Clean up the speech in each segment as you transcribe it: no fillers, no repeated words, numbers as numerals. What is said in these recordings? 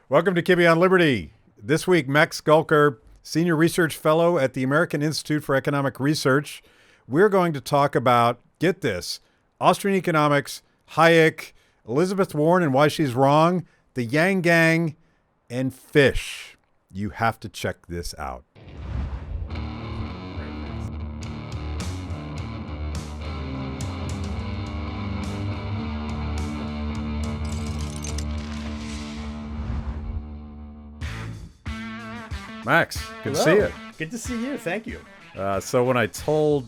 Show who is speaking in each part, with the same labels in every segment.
Speaker 1: Welcome to Kibbe on Liberty. This week, Max Gulker, Senior Research Fellow at the American Institute for Economic Research. We're going to talk about, get this, Austrian economics, Hayek, Elizabeth Warren and why she's wrong, the Yang Gang, and fish. You have to check this out. Max, good to see you.
Speaker 2: Good to see you. Thank you.
Speaker 1: So when I told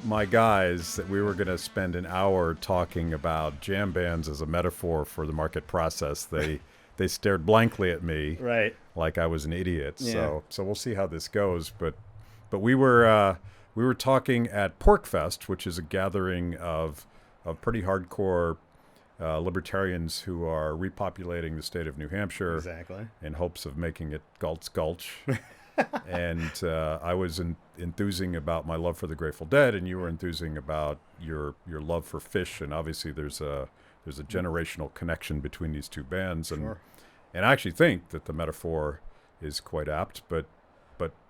Speaker 1: my guys that we were going to spend an hour talking about jam bands as a metaphor for the market process, they stared blankly at me,
Speaker 2: right,
Speaker 1: like I was an idiot.
Speaker 2: Yeah.
Speaker 1: So we'll see how this goes. But we were talking at PorkFest, which is a gathering of pretty hardcore libertarians who are repopulating the state of New Hampshire,
Speaker 2: exactly,
Speaker 1: in hopes of making it Galt's Gulch. And I was enthusing about my love for the Grateful Dead, and you were enthusing about your love for fish. And obviously, there's a generational connection between these two bands, and
Speaker 2: Sure.
Speaker 1: and I actually think that the metaphor is quite apt. But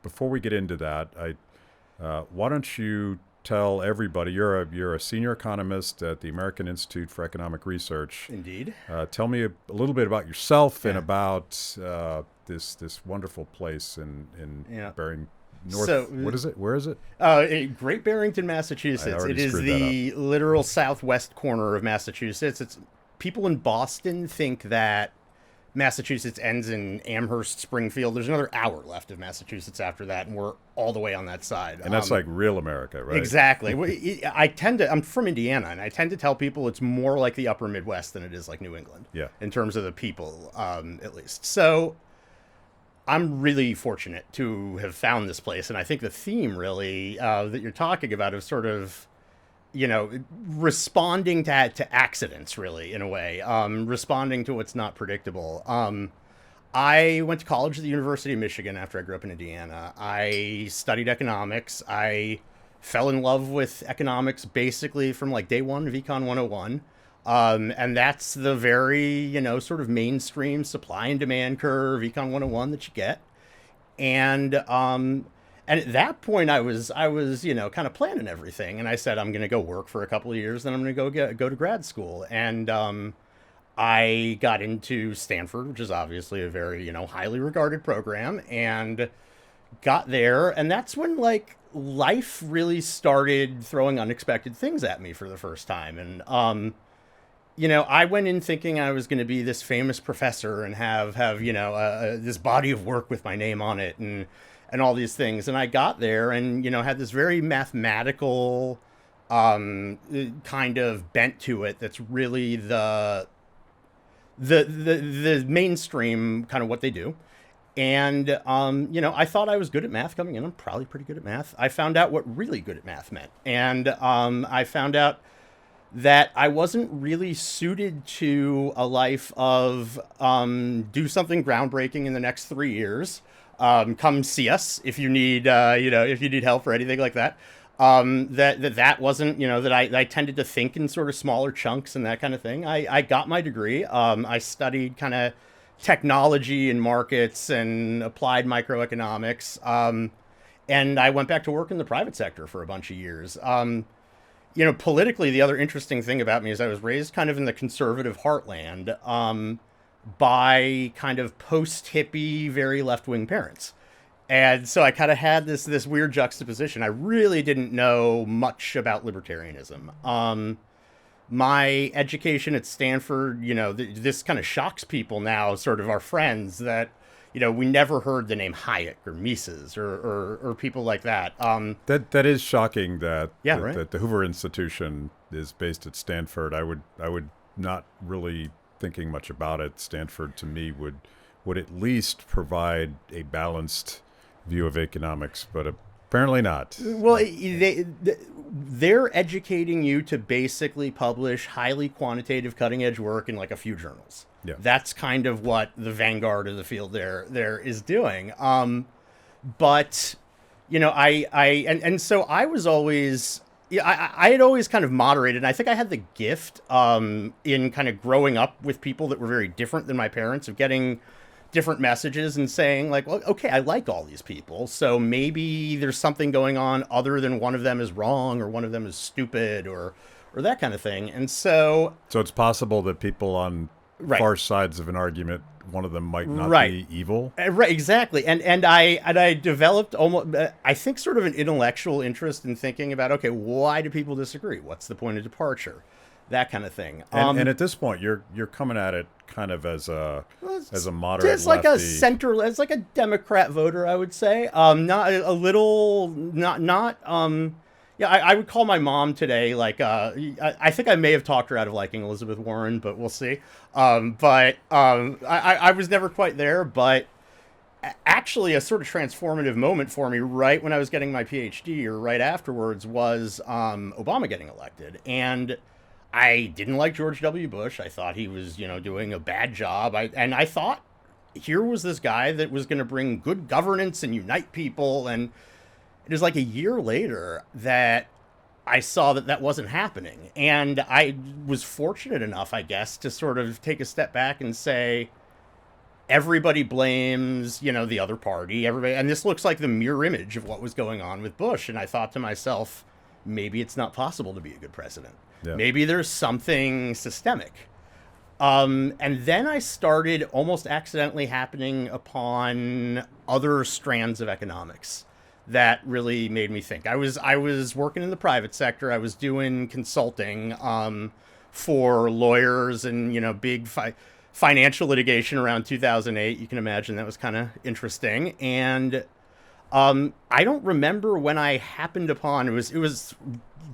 Speaker 1: before we get into that, why don't you tell everybody, you're a senior economist at the American Institute for Economic Research.
Speaker 2: Indeed.
Speaker 1: Tell me a little bit about yourself and
Speaker 2: Yeah.
Speaker 1: about this wonderful place in
Speaker 2: Yeah.
Speaker 1: Bering North.
Speaker 2: So-
Speaker 1: What is it? Where is it?
Speaker 2: Great Barrington,
Speaker 1: I
Speaker 2: Massachusetts.
Speaker 1: already
Speaker 2: It is
Speaker 1: screwed that
Speaker 2: the literal southwest corner of Massachusetts. It's people in Boston think that Massachusetts ends in Amherst, Springfield. There's another hour left of Massachusetts after that, and we're all the way on that side.
Speaker 1: And that's like real America, right?
Speaker 2: Exactly. I'm from Indiana, and I tend to tell people it's more like the upper Midwest than it is like New England.
Speaker 1: Yeah.
Speaker 2: In terms of the people, at least. So I'm really fortunate to have found this place, and I think the theme really that you're talking about is sort of, responding to accidents, really, in a way, responding to what's not predictable. I went to college at the University of Michigan after I grew up in Indiana. I studied economics. I fell in love with economics basically from like day one of Econ 101. And that's the very, sort of mainstream supply and demand curve, Econ 101 that you get. And at that point I was, kind of planning everything. And I said, I'm going to go work for a couple of years, then I'm going to go to grad school. And, I got into Stanford, which is obviously a very, highly regarded program, and got there. And that's when like life really started throwing unexpected things at me for the first time. And, I went in thinking I was going to be this famous professor and have this body of work with my name on it and all these things. And I got there and, had this very mathematical kind of bent to it that's really the mainstream kind of what they do. And, I thought I was good at math coming in. I'm probably pretty good at math. I found out what really good at math meant. And I found out that I wasn't really suited to a life of do something groundbreaking in the next 3 years. Come see us if you need, if you need help or anything like that. That wasn't, that I tended to think in sort of smaller chunks and that kind of thing. I got my degree. I studied kind of technology and markets and applied microeconomics. And I went back to work in the private sector for a bunch of years. Politically, the other interesting thing about me is I was raised kind of in the conservative heartland by kind of post-hippie, very left-wing parents. And so I kind of had this weird juxtaposition. I really didn't know much about libertarianism. My education at Stanford, this kind of shocks people now, sort of our friends, that, we never heard the name Hayek or Mises or people like that.
Speaker 1: That is shocking that
Speaker 2: right?
Speaker 1: that the Hoover Institution is based at Stanford. I would not really thinking much about it. Stanford to me would at least provide a balanced view of economics, but apparently not.
Speaker 2: Well, they're educating you to basically publish highly quantitative, cutting-edge work in like a few journals.
Speaker 1: Yeah.
Speaker 2: That's kind of what the vanguard of the field there is doing. But so I was always I had always kind of moderated, and I think I had the gift in kind of growing up with people that were very different than my parents, of getting different messages and saying like, well, okay, I like all these people, so maybe there's something going on other than one of them is wrong or one of them is stupid or that kind of thing. And so
Speaker 1: it's possible that people on
Speaker 2: Right.
Speaker 1: far sides of an argument, one of them might not
Speaker 2: Right.
Speaker 1: be evil.
Speaker 2: Right, exactly. And I developed almost, I think, sort of an intellectual interest in thinking about, okay, why do people disagree? What's the point of departure? That kind of thing.
Speaker 1: And at this point, you're coming at it kind of as a moderate
Speaker 2: It's like
Speaker 1: lefty.
Speaker 2: a center. It's like a Democrat voter, I would say. Not a little. Not. Yeah, I would call my mom today. Like, I think I may have talked her out of liking Elizabeth Warren, but we'll see. I was never quite there. But actually, a sort of transformative moment for me, right when I was getting my PhD or right afterwards, was Obama getting elected. And I didn't like George W. Bush. I thought he was, doing a bad job. I thought here was this guy that was going to bring good governance and unite people. And it was like a year later that I saw that wasn't happening. And I was fortunate enough, I guess, to sort of take a step back and say, everybody blames, the other party. Everybody, and this looks like the mirror image of what was going on with Bush. And I thought to myself, maybe it's not possible to be a good president.
Speaker 1: Yeah.
Speaker 2: Maybe there's something systemic. And then I started almost accidentally happening upon other strands of economics that really made me think. I was working in the private sector. I was doing consulting for lawyers and big financial litigation around 2008. You can imagine that was kind of interesting. And I don't remember when I happened upon it was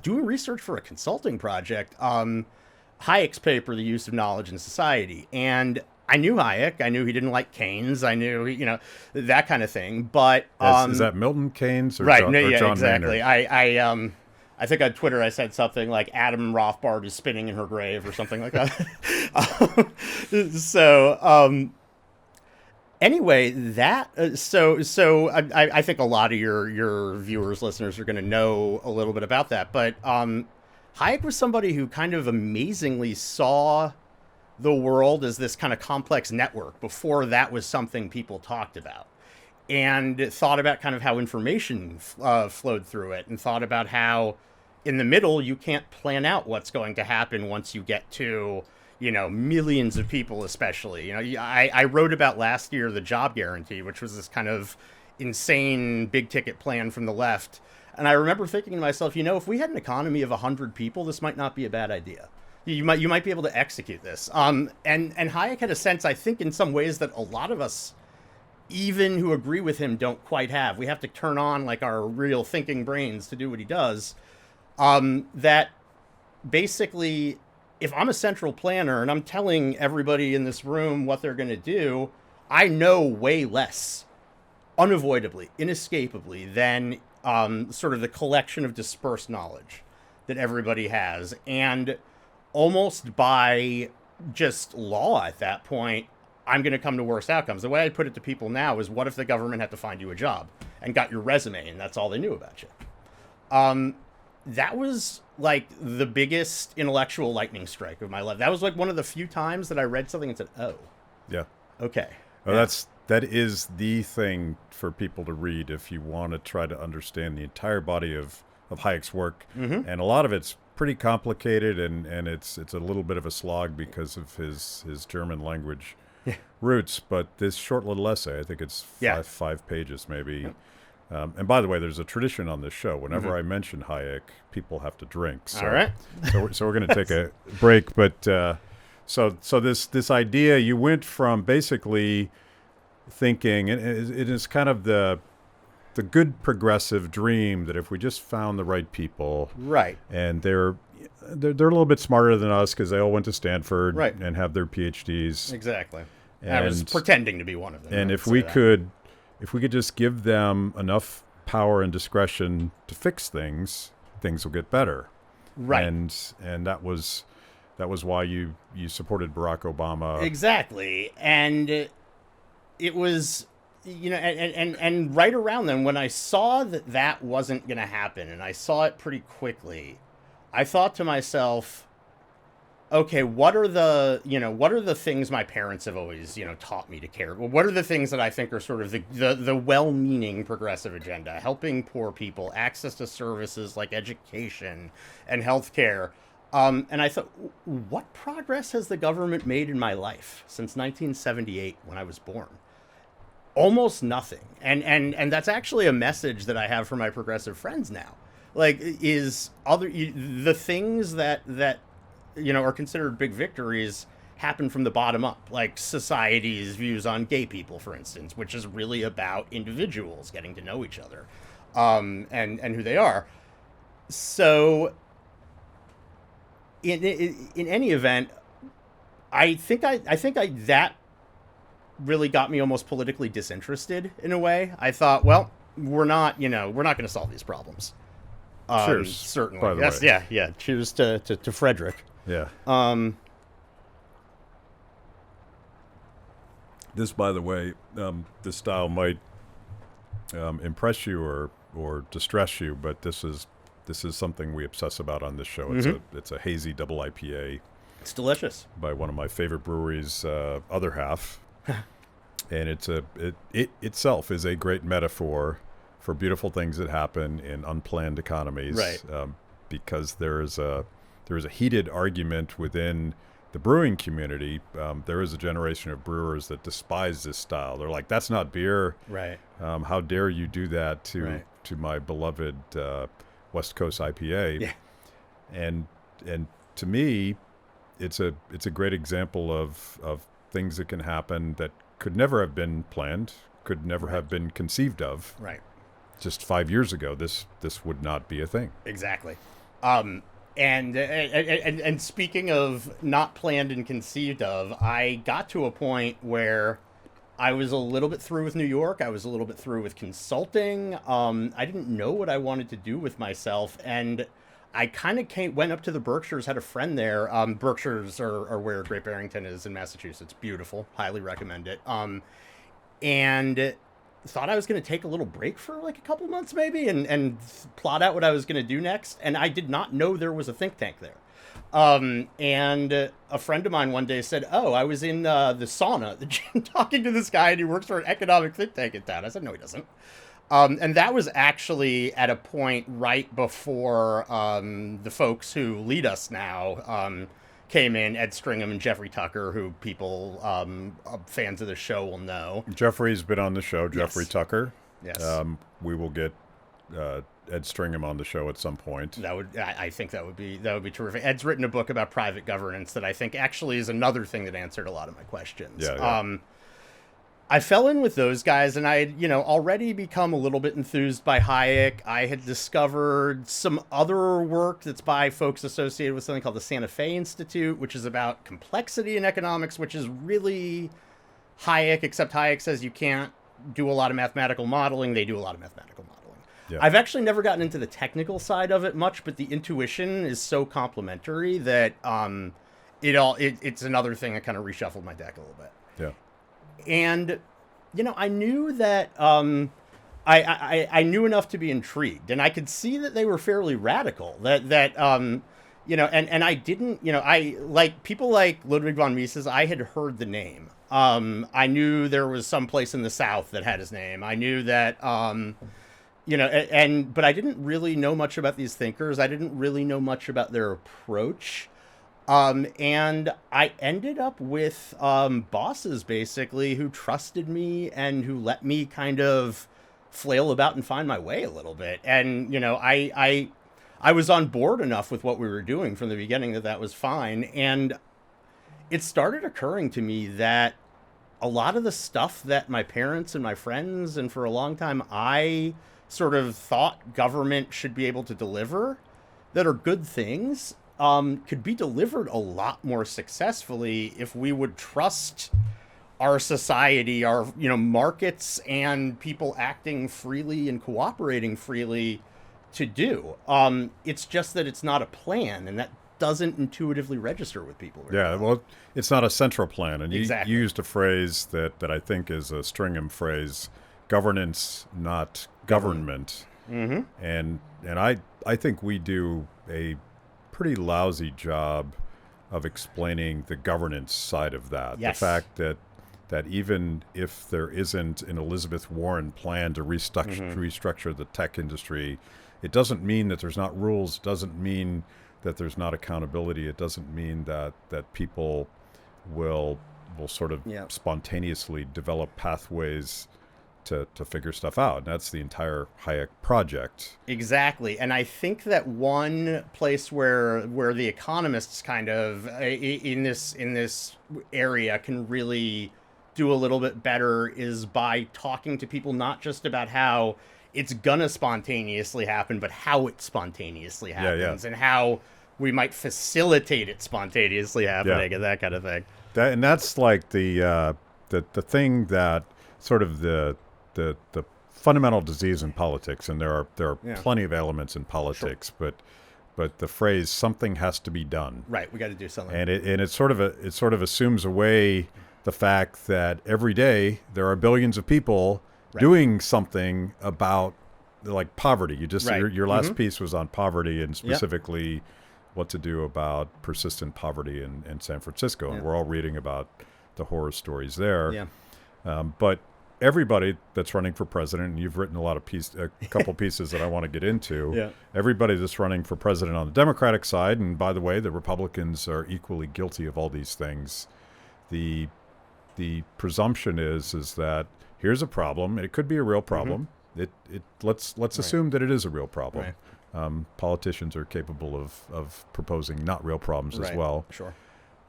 Speaker 2: doing research for a consulting project. Hayek's paper, The Use of Knowledge in Society, and I knew Hayek. I knew he didn't like Keynes. I knew, that kind of thing. But
Speaker 1: is that Milton Keynes or
Speaker 2: right?
Speaker 1: John,
Speaker 2: Yeah,
Speaker 1: John
Speaker 2: exactly.
Speaker 1: Maynard?
Speaker 2: I think on Twitter I said something like Adam Rothbard is spinning in her grave or something like that. Anyway, I think a lot of your viewers, listeners are going to know a little bit about that. But Hayek was somebody who kind of amazingly saw the world as this kind of complex network before that was something people talked about, and thought about kind of how information flowed through it, and thought about how in the middle you can't plan out what's going to happen once you get to millions of people, especially. I wrote about last year the job guarantee, which was this kind of insane big ticket plan from the left, and I remember thinking to myself, if we had an economy of 100 people, this might not be a bad idea. You might be able to execute this. And Hayek had a sense, I think, in some ways that a lot of us, even who agree with him, don't quite have. We have to turn on like our real thinking brains to do what he does. That basically, if I'm a central planner and I'm telling everybody in this room what they're going to do, I know way less, unavoidably, inescapably, than sort of the collection of dispersed knowledge that everybody has. And almost by just law at that point, I'm going to come to worse outcomes. The way I put it to people now is, what if the government had to find you a job and got your resume and that's all they knew about you? That was like the biggest intellectual lightning strike of my life. That was like one of the few times that I read something and said, oh,
Speaker 1: Yeah.
Speaker 2: okay.
Speaker 1: Well, that is the thing for people to read if you want to try to understand the entire body of Hayek's work.
Speaker 2: Mm-hmm.
Speaker 1: And a lot of it's pretty complicated, and it's a little bit of a slog because of his German language roots. But this short little essay, I think it's five pages maybe. Yeah. And by the way, there's a tradition on this show. Whenever I mention Hayek, people have to drink. So,
Speaker 2: all right.
Speaker 1: so we're going to take a break. But so this idea, you went from basically thinking, and it is kind of the good progressive dream that if we just found the right people,
Speaker 2: right,
Speaker 1: and they're a little bit smarter than us because they all went to Stanford,
Speaker 2: right,
Speaker 1: and have their PhDs.
Speaker 2: Exactly.
Speaker 1: And
Speaker 2: I was pretending to be one of them.
Speaker 1: And if we could just give them enough power and discretion to fix things will get better.
Speaker 2: Right.
Speaker 1: And that was why you supported Barack Obama.
Speaker 2: Exactly. And it was, and right around then, when I saw that wasn't going to happen, and I saw it pretty quickly, I thought to myself, okay, what are the things my parents have always, taught me to care? Well, what are the things that I think are sort of the well-meaning progressive agenda, helping poor people, access to services like education and healthcare? And I thought, what progress has the government made in my life since 1978 when I was born? Almost nothing. And that's actually a message that I have for my progressive friends now. Like, the things that are considered big victories happen from the bottom up, like society's views on gay people, for instance, which is really about individuals getting to know each other, and who they are. So, in any event, I think that really got me almost politically disinterested in a way. I thought, well, we're not going to solve these problems.
Speaker 1: Cheers.
Speaker 2: Certainly.
Speaker 1: By the
Speaker 2: Yes.
Speaker 1: way.
Speaker 2: Yeah. Cheers to Frederick.
Speaker 1: Yeah. This, by the way, this style might impress you or distress you, but this is something we obsess about on this show. It's a hazy double IPA.
Speaker 2: It's delicious.
Speaker 1: By one of my favorite breweries, Other Half, and it itself is a great metaphor for beautiful things that happen in unplanned economies.
Speaker 2: Right.
Speaker 1: Because there is a heated argument within the brewing community. There is a generation of brewers that despise this style. They're like, "That's not beer.
Speaker 2: Right.
Speaker 1: How dare you do that to
Speaker 2: Right.
Speaker 1: to my beloved West Coast IPA?"
Speaker 2: Yeah.
Speaker 1: And to me, it's a great example of things that can happen that could never have been planned, could never
Speaker 2: Right.
Speaker 1: have been conceived of.
Speaker 2: Right.
Speaker 1: Just 5 years ago, this would not be a thing.
Speaker 2: Exactly. And speaking of not planned and conceived of, I got to a point where I was a little bit through with New York. I was a little bit through with consulting. I didn't know what I wanted to do with myself, and I kind of went up to the Berkshires, had a friend there. Berkshires are where Great Barrington is in Massachusetts. Beautiful. Highly recommend it. And thought I was going to take a little break for like a couple months maybe and plot out what I was going to do next. And I did not know there was a think tank there. And a friend of mine one day said, "Oh, I was in the sauna, the gym, talking to this guy, and he works for an economic think tank in town." I said, "No, he doesn't." And that was actually at a point right before the folks who lead us now came in, Ed Stringham and Jeffrey Tucker, who people, fans of the show will know.
Speaker 1: Jeffrey's been on the show, Jeffrey
Speaker 2: Yes.
Speaker 1: Tucker.
Speaker 2: Yes.
Speaker 1: We will get Ed Stringham on the show at some point.
Speaker 2: I think that would be terrific. Ed's written a book about private governance that I think actually is another thing that answered a lot of my questions.
Speaker 1: Yeah.
Speaker 2: I fell in with those guys, and I had, already become a little bit enthused by Hayek. I had discovered some other work that's by folks associated with something called the Santa Fe Institute, which is about complexity in economics, which is really Hayek, except Hayek says you can't do a lot of mathematical modeling. They do a lot of mathematical modeling.
Speaker 1: Yeah.
Speaker 2: I've actually never gotten into the technical side of it much, but the intuition is so complementary that it's another thing that kind of reshuffled my deck a little bit.
Speaker 1: Yeah.
Speaker 2: And, I knew that I knew enough to be intrigued, and I could see that they were fairly radical. And I didn't, I like people like Ludwig von Mises. I had heard the name. I knew there was some place in the South that had his name. I knew that, but I didn't really know much about these thinkers. I didn't really know much about their approach. And I ended up with bosses, basically, who trusted me and who let me kind of flail about and find my way a little bit. And, I was on board enough with what we were doing from the beginning that was fine. And it started occurring to me that a lot of the stuff that my parents and my friends, and for a long time, I sort of thought government should be able to deliver, that are good things, could be delivered a lot more successfully if we would trust our society, our markets, and people acting freely and cooperating freely to do. It's just that it's not a plan, and that doesn't intuitively register with people.
Speaker 1: Yeah, well, it's not a central plan, and
Speaker 2: Exactly.
Speaker 1: you used a phrase that I think is a Stringham phrase: governance, not government.
Speaker 2: Mm-hmm.
Speaker 1: And I think we do a pretty lousy job of explaining the governance side of that.
Speaker 2: Yes.
Speaker 1: The fact that even if there isn't an Elizabeth Warren plan to restructure the tech industry, it doesn't mean that there's not rules. It doesn't mean that there's not accountability. It doesn't mean that people will sort of spontaneously develop pathways to figure stuff out. And that's the entire Hayek project.
Speaker 2: Exactly. And I think that one place where the economists kind of in this area can really do a little bit better is by talking to people not just about how it's gonna spontaneously happen, but how it spontaneously happens and how we might facilitate it spontaneously happening and that kind of thing.
Speaker 1: That's like the thing that sort of the fundamental disease in politics, and there are plenty of elements in politics, but the phrase "something has to be done."
Speaker 2: Right, we got to do something,
Speaker 1: and it sort of assumes away the fact that every day there are billions of people doing something about like poverty. You just your last piece was on poverty and specifically what to do about persistent poverty in San Francisco, and we're all reading about the horror stories there.
Speaker 2: Yeah.
Speaker 1: But everybody that's running for president, and you've written a couple pieces that I want to get into.
Speaker 2: Yeah.
Speaker 1: Everybody that's running for president on the Democratic side, and by the way, the Republicans are equally guilty of all these things. The presumption is that here's a problem. It could be a real problem. Let's assume that it is a real problem. Politicians are capable of proposing not real problems as well.
Speaker 2: Sure.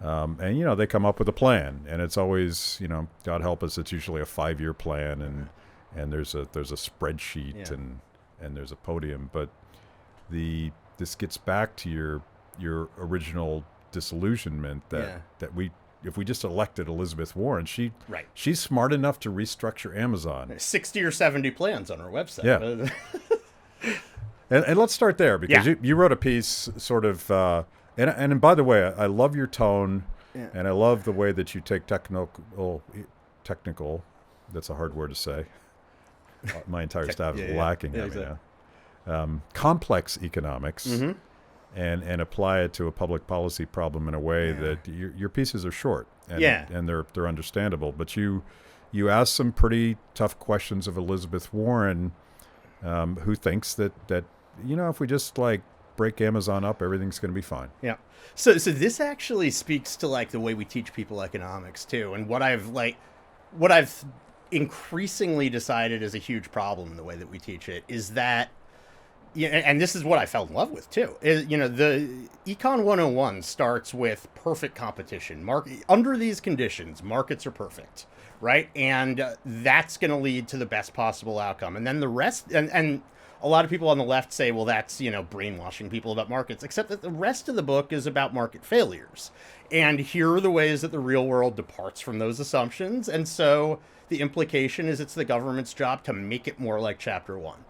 Speaker 1: And they come up with a plan, and it's always, God help us, it's usually a 5-year plan, and there's a spreadsheet and there's a podium. But this gets back to your original disillusionment that if we just elected Elizabeth Warren, she's smart enough to restructure Amazon.
Speaker 2: 60 or 70 plans on her website.
Speaker 1: Yeah. and let's start there, because you wrote a piece sort of, and by the way, I love your tone, and I love the way that you take technical, that's a hard word to say. My entire staff is lacking right now. Complex economics. And apply it to a public policy problem in a way that your pieces are short and they're understandable. But you ask some pretty tough questions of Elizabeth Warren, who thinks that if we just like break Amazon up, everything's going to be fine.
Speaker 2: Yeah. So this actually speaks to like the way we teach people economics too, and what I've increasingly decided is a huge problem in the way that we teach it is that. Yeah, and this is what I fell in love with too. The Econ 101 starts with perfect competition. Under these conditions, markets are perfect, right? And that's going to lead to the best possible outcome. And then the rest, and a lot of people on the left say, well, that's brainwashing people about markets. Except that the rest of the book is about market failures, and here are the ways that the real world departs from those assumptions. And so the implication is it's the government's job to make it more like Chapter 1.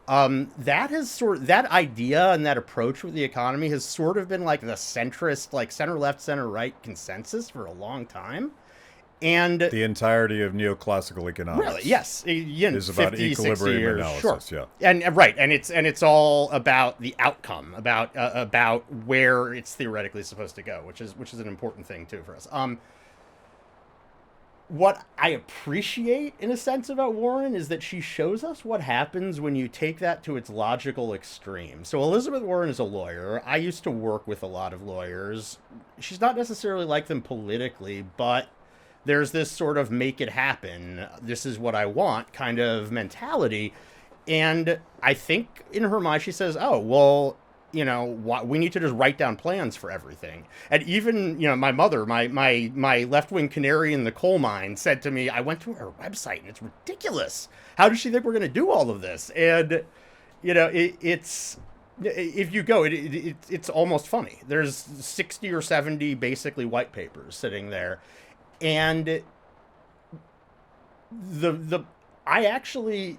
Speaker 2: That idea and that approach with the economy has sort of been like the centrist, like center left, center right consensus for a long time. And
Speaker 1: the entirety of neoclassical economics,
Speaker 2: really, yes,
Speaker 1: is about
Speaker 2: 50,
Speaker 1: equilibrium analysis.
Speaker 2: Sure. And it's all about the outcome, about where it's theoretically supposed to go, which is an important thing too for us. What I appreciate in a sense about Warren is that she shows us what happens when you take that to its logical extreme. So Elizabeth Warren is a lawyer. I used to work with a lot of lawyers. She's not necessarily like them politically, but there's this sort of make it happen, this is what I want kind of mentality. And I think in her mind she says, oh, well, we need to just write down plans for everything. And even, my mother, my left-wing canary in the coal mine said to me, I went to her website and it's ridiculous. How does she think we're going to do all of this? And, it's, if you go, it's almost funny. There's 60 or 70 basically white papers sitting there. And I actually,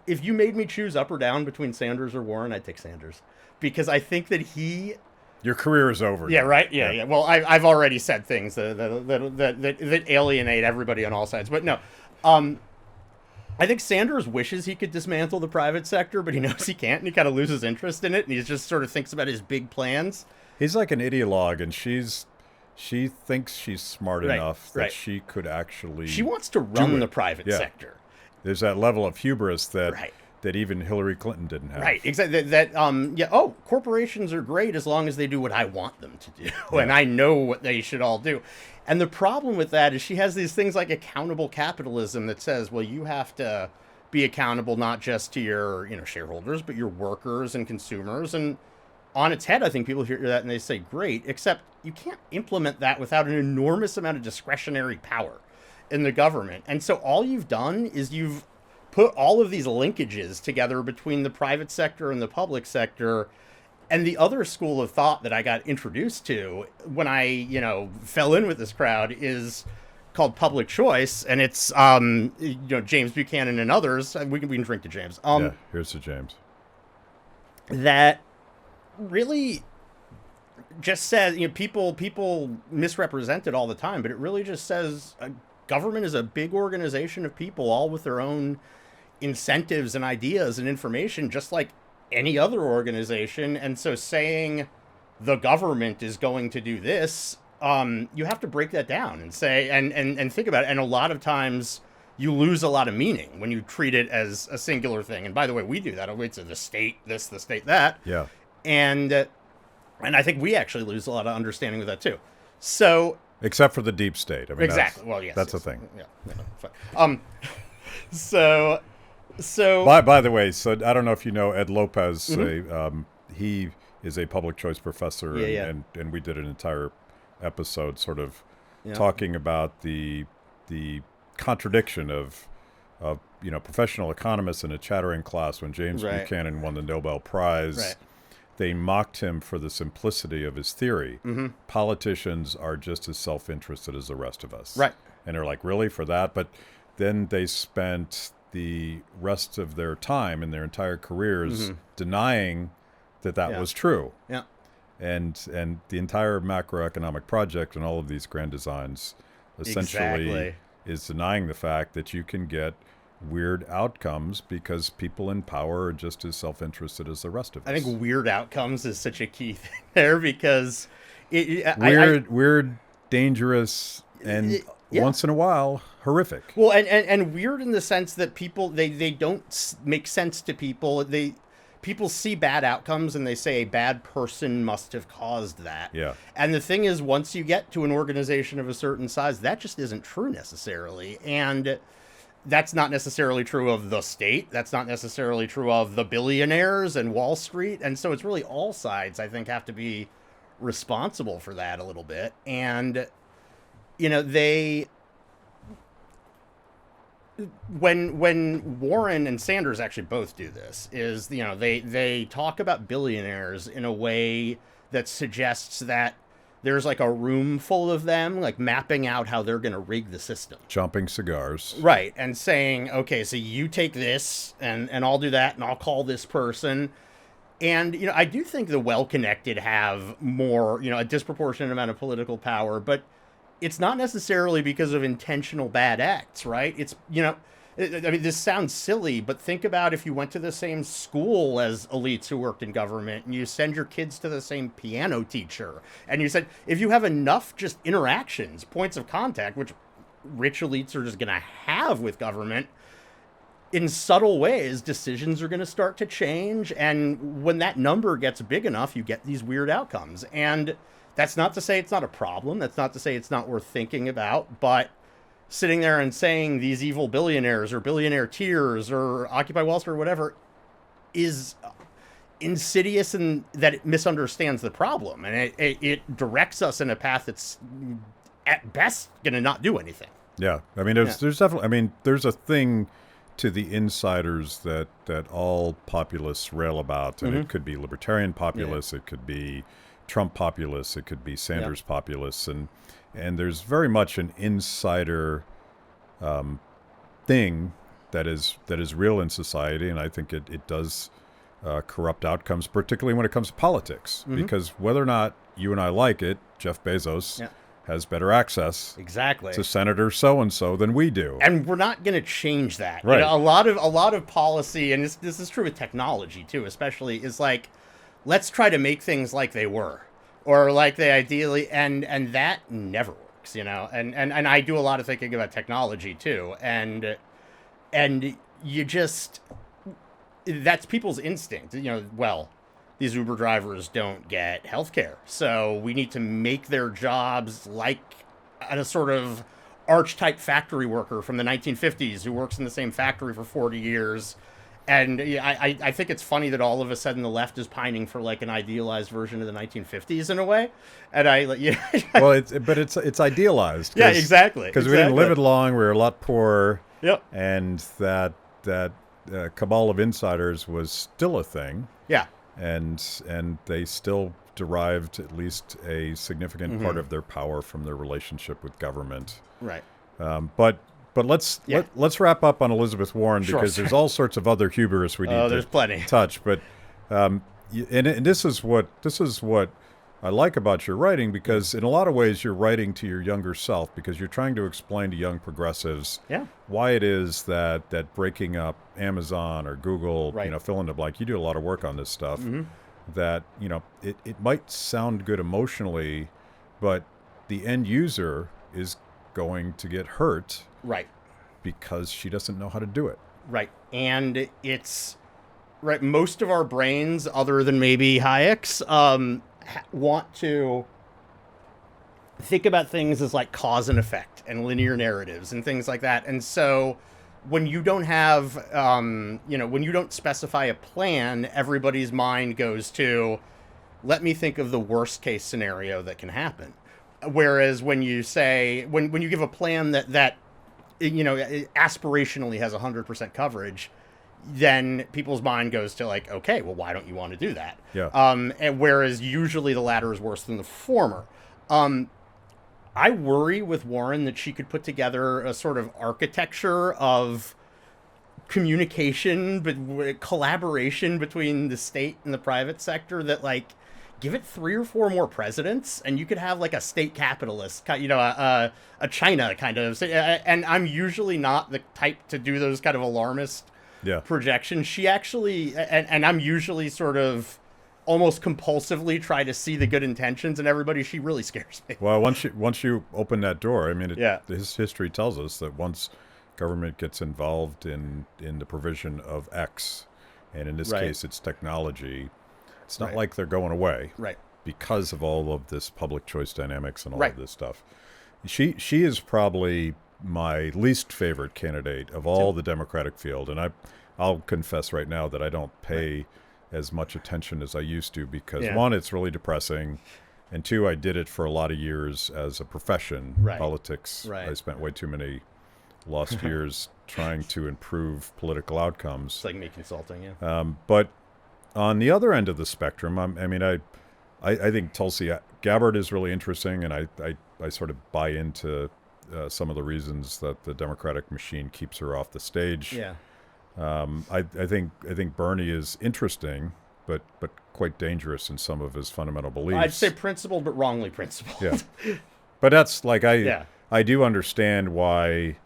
Speaker 2: if you made me choose up or down between Sanders or Warren, I'd take Sanders. Because I think that
Speaker 1: your career is over.
Speaker 2: Yeah, right. Yeah. Well, I've already said things that alienate everybody on all sides. But no, I think Sanders wishes he could dismantle the private sector, but he knows he can't, and he kind of loses interest in it, and he just sort of thinks about his big plans.
Speaker 1: He's like an ideologue, and she's she thinks she's smart
Speaker 2: Right,
Speaker 1: enough that
Speaker 2: right.
Speaker 1: she could actually.
Speaker 2: She wants to run
Speaker 1: it.
Speaker 2: the private
Speaker 1: Yeah.
Speaker 2: sector.
Speaker 1: There's that level of hubris that
Speaker 2: Right.
Speaker 1: that even Hillary Clinton didn't have.
Speaker 2: Right, exactly. Corporations are great as long as they do what I want them to do, and I know what they should all do. And the problem with that is she has these things like accountable capitalism that says, well, you have to be accountable not just to your, shareholders, but your workers and consumers. And on its head, I think people hear that and they say, great, except you can't implement that without an enormous amount of discretionary power in the government. And so all you've done is you've put all of these linkages together between the private sector and the public sector. And the other school of thought that I got introduced to when I, fell in with this crowd is called public choice. And it's, James Buchanan and others. We can drink to James.
Speaker 1: Here's to James.
Speaker 2: That really just says, people misrepresent it all the time, but it really just says government is a big organization of people, all with their own incentives and ideas and information, just like any other organization. And so saying the government is going to do this, you have to break that down and say, and think about it. And a lot of times you lose a lot of meaning when you treat it as a singular thing. And by the way, we do that. It's the state this, the state that.
Speaker 1: Yeah.
Speaker 2: And I think we actually lose a lot of understanding with that too. So
Speaker 1: except for the deep state. I mean,
Speaker 2: exactly. Well, yes,
Speaker 1: that's
Speaker 2: yes.
Speaker 1: a thing.
Speaker 2: Yeah. Fine. So
Speaker 1: by the way, so I don't know if you know Ed Lopez. He is a public choice professor, and we did an entire episode sort of talking about the contradiction of professional economists in a chattering class. When James Buchanan won the Nobel Prize, they mocked him for the simplicity of his theory. Politicians are just as self-interested as the rest of us.
Speaker 2: Right.
Speaker 1: And they're like, really, for that? But then they spent the rest of their time in their entire careers denying that was true.
Speaker 2: Yeah.
Speaker 1: And the entire macroeconomic project and all of these grand designs essentially is denying the fact that you can get weird outcomes because people in power are just as self-interested as the rest of us.
Speaker 2: I think weird outcomes is such a key thing there because
Speaker 1: weird, dangerous, and once in a while horrific.
Speaker 2: Well, and weird in the sense that people they don't make sense to people. People see bad outcomes and they say a bad person must have caused that.
Speaker 1: Yeah.
Speaker 2: And the thing is, once you get to an organization of a certain size, that just isn't true necessarily. And that's not necessarily true of the state. That's not necessarily true of the billionaires and Wall Street. And so it's really all sides, I think, have to be responsible for that a little bit. And, when Warren and Sanders actually both do this is, they talk about billionaires in a way that suggests that there's like a room full of them, like mapping out how they're going to rig the system.
Speaker 1: Jumping cigars.
Speaker 2: Right. And saying, okay, so you take this and I'll do that and I'll call this person. And, I do think the well-connected have more, a disproportionate amount of political power, but it's not necessarily because of intentional bad acts, right? It's, this sounds silly, but think about if you went to the same school as elites who worked in government and you send your kids to the same piano teacher. And you said, if you have enough just interactions, points of contact, which rich elites are just going to have with government, in subtle ways, decisions are going to start to change. And when that number gets big enough, you get these weird outcomes. And that's not to say it's not a problem. That's not to say it's not worth thinking about. But sitting there and saying these evil billionaires or billionaire tiers or Occupy Wall Street or whatever is insidious in that it misunderstands the problem. And it directs us in a path that's at best going to not do anything.
Speaker 1: Yeah. I mean, there's definitely, there's a thing to the insiders that all populists rail about. And it could be libertarian populists. It could be Trump populists, it could be Sanders populists, and there's very much an insider thing that is real in society, and I think it does corrupt outcomes, particularly when it comes to politics, because whether or not you and I like it, Jeff Bezos has better access to Senator so-and-so than we do.
Speaker 2: And we're not going to change that.
Speaker 1: Right.
Speaker 2: A lot of policy, and this is true with technology too, especially, is like, let's try to make things like they were. or like they ideally, and that never works, and I do a lot of thinking about technology too, and you just, that's people's instinct, well, these Uber drivers don't get healthcare, so we need to make their jobs like a sort of archetype factory worker from the 1950s who works in the same factory for 40 years. And I think it's funny that all of a sudden the left is pining for like an idealized version of the 1950s in a way. And
Speaker 1: well, it's idealized.
Speaker 2: Yeah, exactly.
Speaker 1: Because we didn't live it long. We were a lot poorer.
Speaker 2: Yep.
Speaker 1: And that cabal of insiders was still a thing.
Speaker 2: Yeah.
Speaker 1: And they still derived at least a significant part of their power from their relationship with government.
Speaker 2: Right.
Speaker 1: But let's wrap up on Elizabeth Warren, because there's all sorts of other hubris we need to touch. But and this is what I like about your writing, because in a lot of ways you're writing to your younger self, because you're trying to explain to young progressives why it is that breaking up Amazon or Google, fill in the blank, you do a lot of work on this stuff, that, it might sound good emotionally, but the end user is going to get hurt.
Speaker 2: Right.
Speaker 1: Because she doesn't know how to do it.
Speaker 2: Right. And it's right. Most of our brains, other than maybe Hayek's, want to think about things as like cause and effect and linear narratives and things like that. And so when you don't have, when you don't specify a plan, everybody's mind goes to, let me think of the worst case scenario that can happen. Whereas when you say, when you give a plan that aspirationally has 100% coverage, then people's mind goes to like, okay, well, why don't you want to do that?
Speaker 1: Yeah.
Speaker 2: And whereas usually the latter is worse than the former. I worry with Warren that she could put together a sort of architecture of communication, but collaboration between the state and the private sector that, like, give it 3 or 4 more presidents, and you could have like a state capitalist, a China kind of. And I'm usually not the type to do those kind of alarmist projections. She actually, and I'm usually sort of almost compulsively try to see the good intentions in everybody. She really scares me.
Speaker 1: Well, once you open that door, I mean, his history tells us that once government gets involved in the provision of X, and in this case it's technology, it's not like they're going away, because of all of this public choice dynamics and all of this stuff. She is probably my least favorite candidate of all the Democratic field, and I'll confess right now that I don't pay as much attention as I used to, because one, it's really depressing, and two, I did it for a lot of years as a profession, politics. I spent way too many lost years trying to improve political outcomes.
Speaker 2: It's like me consulting,
Speaker 1: but on the other end of the spectrum, I think Tulsi Gabbard is really interesting, and I sort of buy into some of the reasons that the Democratic machine keeps her off the stage. I think Bernie is interesting, but quite dangerous in some of his fundamental beliefs.
Speaker 2: I'd say principled, but wrongly principled.
Speaker 1: But that's like I do understand why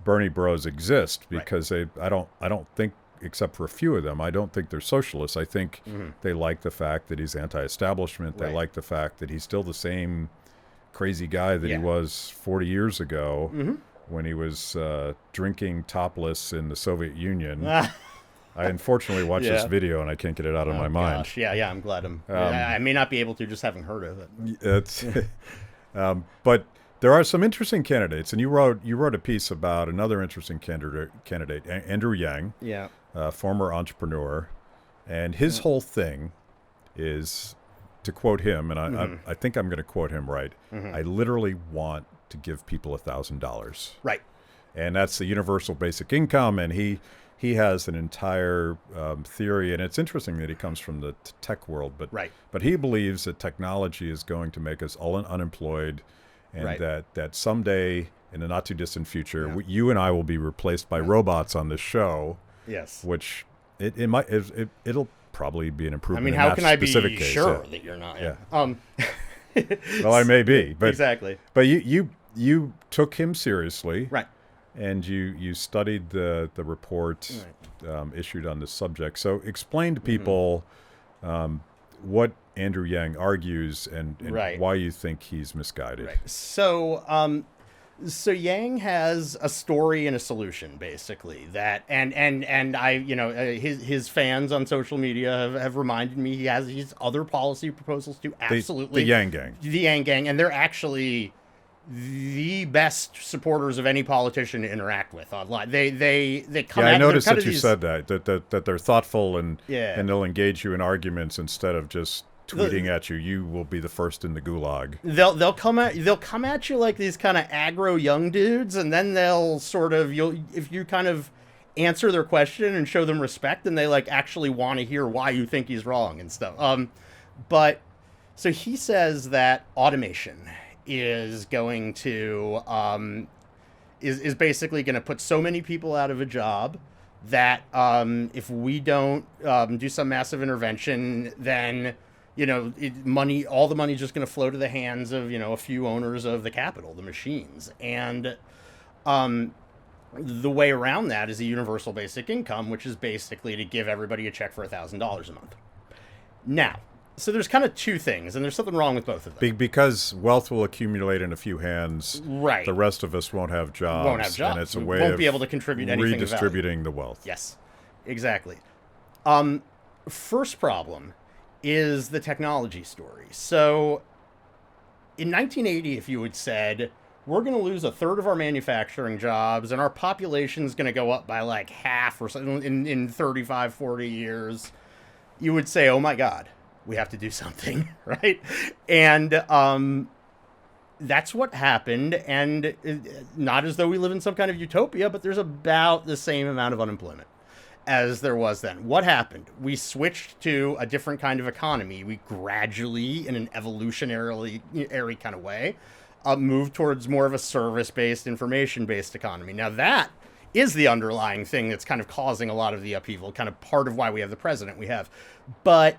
Speaker 1: Bernie bros exist, because I don't think, except for a few of them, I don't think they're socialists. I think they like the fact that he's anti-establishment. They like the fact that he's still the same crazy guy that he was 40 years ago when he was drinking topless in the Soviet Union. I unfortunately watched this video and I can't get it out of my mind.
Speaker 2: Gosh. Yeah, I'm glad I may not be able to, just having heard of it.
Speaker 1: But there are some interesting candidates, and you wrote a piece about another interesting candidate, Andrew Yang, former entrepreneur, and his whole thing is, to quote him, and I think I'm going to quote him right, I literally want to give people $1,000. Right. And that's the universal basic income, and he has an entire theory, and it's interesting that he comes from the tech world, but he believes that technology is going to make us all unemployed, and that someday in the not too distant future, you and I will be replaced by robots on this show. Yes. Which it'll probably be an improvement.
Speaker 2: I mean, how can I be sure that you're not?
Speaker 1: Well, I may be, but
Speaker 2: exactly.
Speaker 1: But you took him seriously, right? And you studied the report issued on this subject. So explain to people what Andrew Yang argues and
Speaker 2: Right.
Speaker 1: why you think he's misguided.
Speaker 2: Right. So Yang has a story and a solution, basically. That and I, his fans on social media have reminded me he has these other policy proposals too. Absolutely,
Speaker 1: the Yang Gang.
Speaker 2: The Yang Gang, and they're actually the best supporters of any politician to interact with online. They come.
Speaker 1: Yeah,
Speaker 2: at,
Speaker 1: I noticed that you
Speaker 2: these,
Speaker 1: said that they're thoughtful and
Speaker 2: Yeah.
Speaker 1: and they'll engage you in arguments instead of just tweeting at you. You will be the first in the gulag.
Speaker 2: They'll come at you like these kind of aggro young dudes, and then they'll sort of if you kind of answer their question and show them respect, and they like actually want to hear why you think he's wrong and stuff. But so he says that automation is going to is basically going to put so many people out of a job that if we don't do some massive intervention, then all the money is just going to flow to the hands of a few owners of the capital, the machines. And the way around that is a universal basic income, which is basically to give everybody a check for $1,000 a month. Now, so there's kind of two things, and there's something wrong with both of them.
Speaker 1: Because wealth will accumulate in a few hands.
Speaker 2: Right.
Speaker 1: The rest of us won't have jobs.
Speaker 2: Won't have jobs.
Speaker 1: And it's a
Speaker 2: We
Speaker 1: way
Speaker 2: won't
Speaker 1: of
Speaker 2: be able to contribute anything of value.
Speaker 1: redistributing the wealth.
Speaker 2: Yes, exactly. First problem is the technology story. So in 1980, if you had said, we're going to lose a third of our manufacturing jobs and our population is going to go up by like half or something in 35, 40 years, you would say, oh my God, we have to do something, right? And that's what happened. And not as though we live in some kind of utopia, but there's about the same amount of unemployment as there was then. What happened? We switched to a different kind of economy. We gradually, in an evolutionary kind of way, moved towards more of a service-based, information-based economy. Now that is the underlying thing that's kind of causing a lot of the upheaval, kind of part of why we have the president we have. But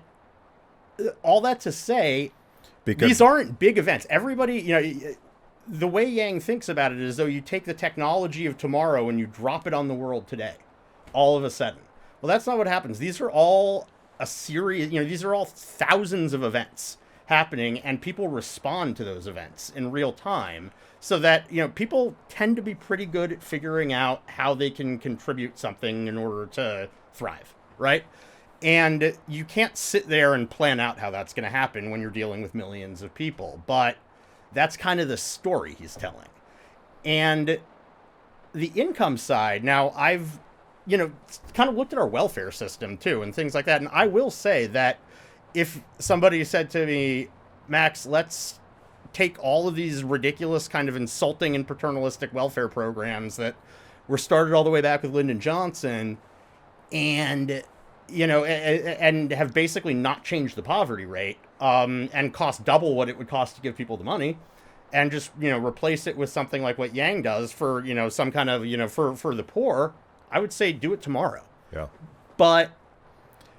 Speaker 2: all that to say, these aren't big events. Everybody, the way Yang thinks about it is though you take the technology of tomorrow and you drop it on the world today, all of a sudden. Well, that's not what happens. These are all a series, these are all thousands of events happening, and people respond to those events in real time, so that, people tend to be pretty good at figuring out how they can contribute something in order to thrive, right? And you can't sit there and plan out how that's going to happen when you're dealing with millions of people, but that's kind of the story he's telling. And the income side, now I've kind of looked at our welfare system too and things like that. And I will say that if somebody said to me, Max, let's take all of these ridiculous kind of insulting and paternalistic welfare programs that were started all the way back with Lyndon Johnson and, and have basically not changed the poverty rate, and cost double what it would cost to give people the money, and just, replace it with something like what Yang does for, some kind of, for the poor, I would say do it tomorrow.
Speaker 1: Yeah.
Speaker 2: But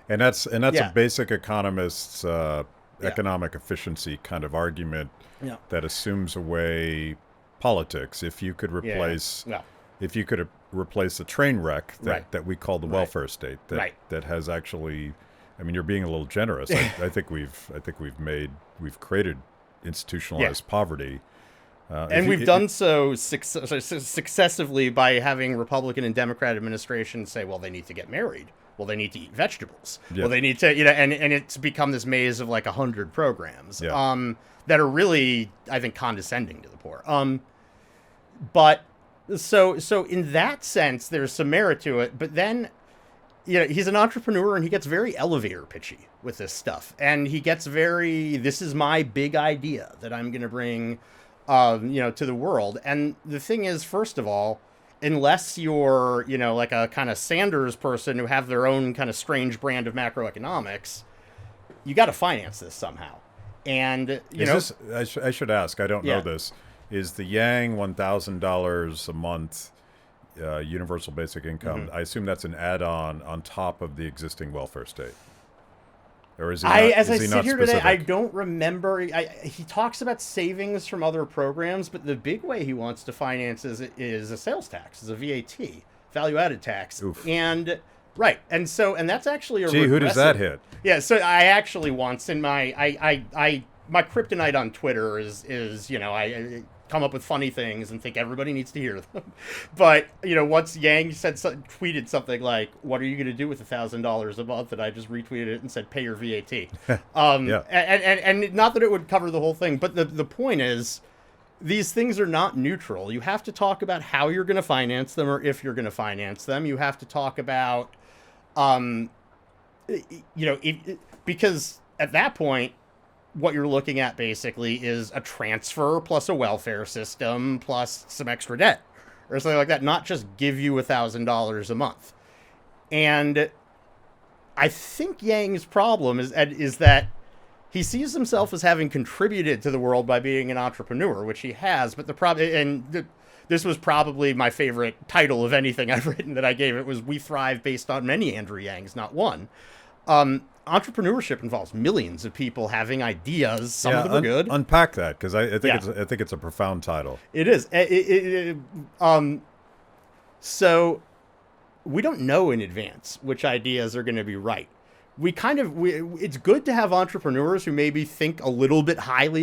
Speaker 1: and that's
Speaker 2: yeah.
Speaker 1: a basic economist's economic efficiency kind of argument that assumes away politics. If you could replace a train wreck that we call the welfare state that has actually, I mean, you're being a little generous. I think we've created institutionalized poverty.
Speaker 2: And we've done so successively by having Republican and Democrat administrations say, well, they need to get married. Well, they need to eat vegetables. Yeah. Well, they need to, and it's become this maze of like 100 programs that are really, I think, condescending to the poor. But so in that sense, there's some merit to it. But then, he's an entrepreneur and he gets very elevator pitchy with this stuff. And he gets this is my big idea that I'm going to bring to the world. And the thing is, first of all, unless you're, like a kind of Sanders person who have their own kind of strange brand of macroeconomics, you got to finance this somehow. And,
Speaker 1: I should ask, I don't know this, is the Yang $1,000 a month universal basic income, I assume that's an add-on on top of the existing welfare state? Or is he not,
Speaker 2: as I
Speaker 1: is he
Speaker 2: sit
Speaker 1: not
Speaker 2: here
Speaker 1: specific?
Speaker 2: today, I don't remember. He talks about savings from other programs, but the big way he wants to finance is a sales tax, is a VAT, value-added tax.
Speaker 1: Oof.
Speaker 2: And Right. And that's actually a
Speaker 1: Gee, who does that hit?
Speaker 2: Yeah, so I actually once in my kryptonite on Twitter is I come up with funny things and think everybody needs to hear them. But, once Yang tweeted something like, "What are you going to do with $1,000 a month?" and I just retweeted it and said, "Pay your VAT."
Speaker 1: Yeah.
Speaker 2: And not that it would cover the whole thing, but the point is, these things are not neutral. You have to talk about how you're going to finance them, or if you're going to finance them. You have to talk about, because at that point, what you're looking at basically is a transfer plus a welfare system plus some extra debt or something like that, not just give you $1,000 a month. And I think Yang's problem is that he sees himself as having contributed to the world by being an entrepreneur, which he has. But the problem, this was probably my favorite title of anything I've written that I gave it, was "We Thrive Based on Many Andrew Yangs, Not One." Entrepreneurship involves millions of people having ideas. Some of them are good.
Speaker 1: Unpack that, because I think it's a profound title.
Speaker 2: It is. So we don't know in advance which ideas are going to be right. It's good to have entrepreneurs who maybe think a little bit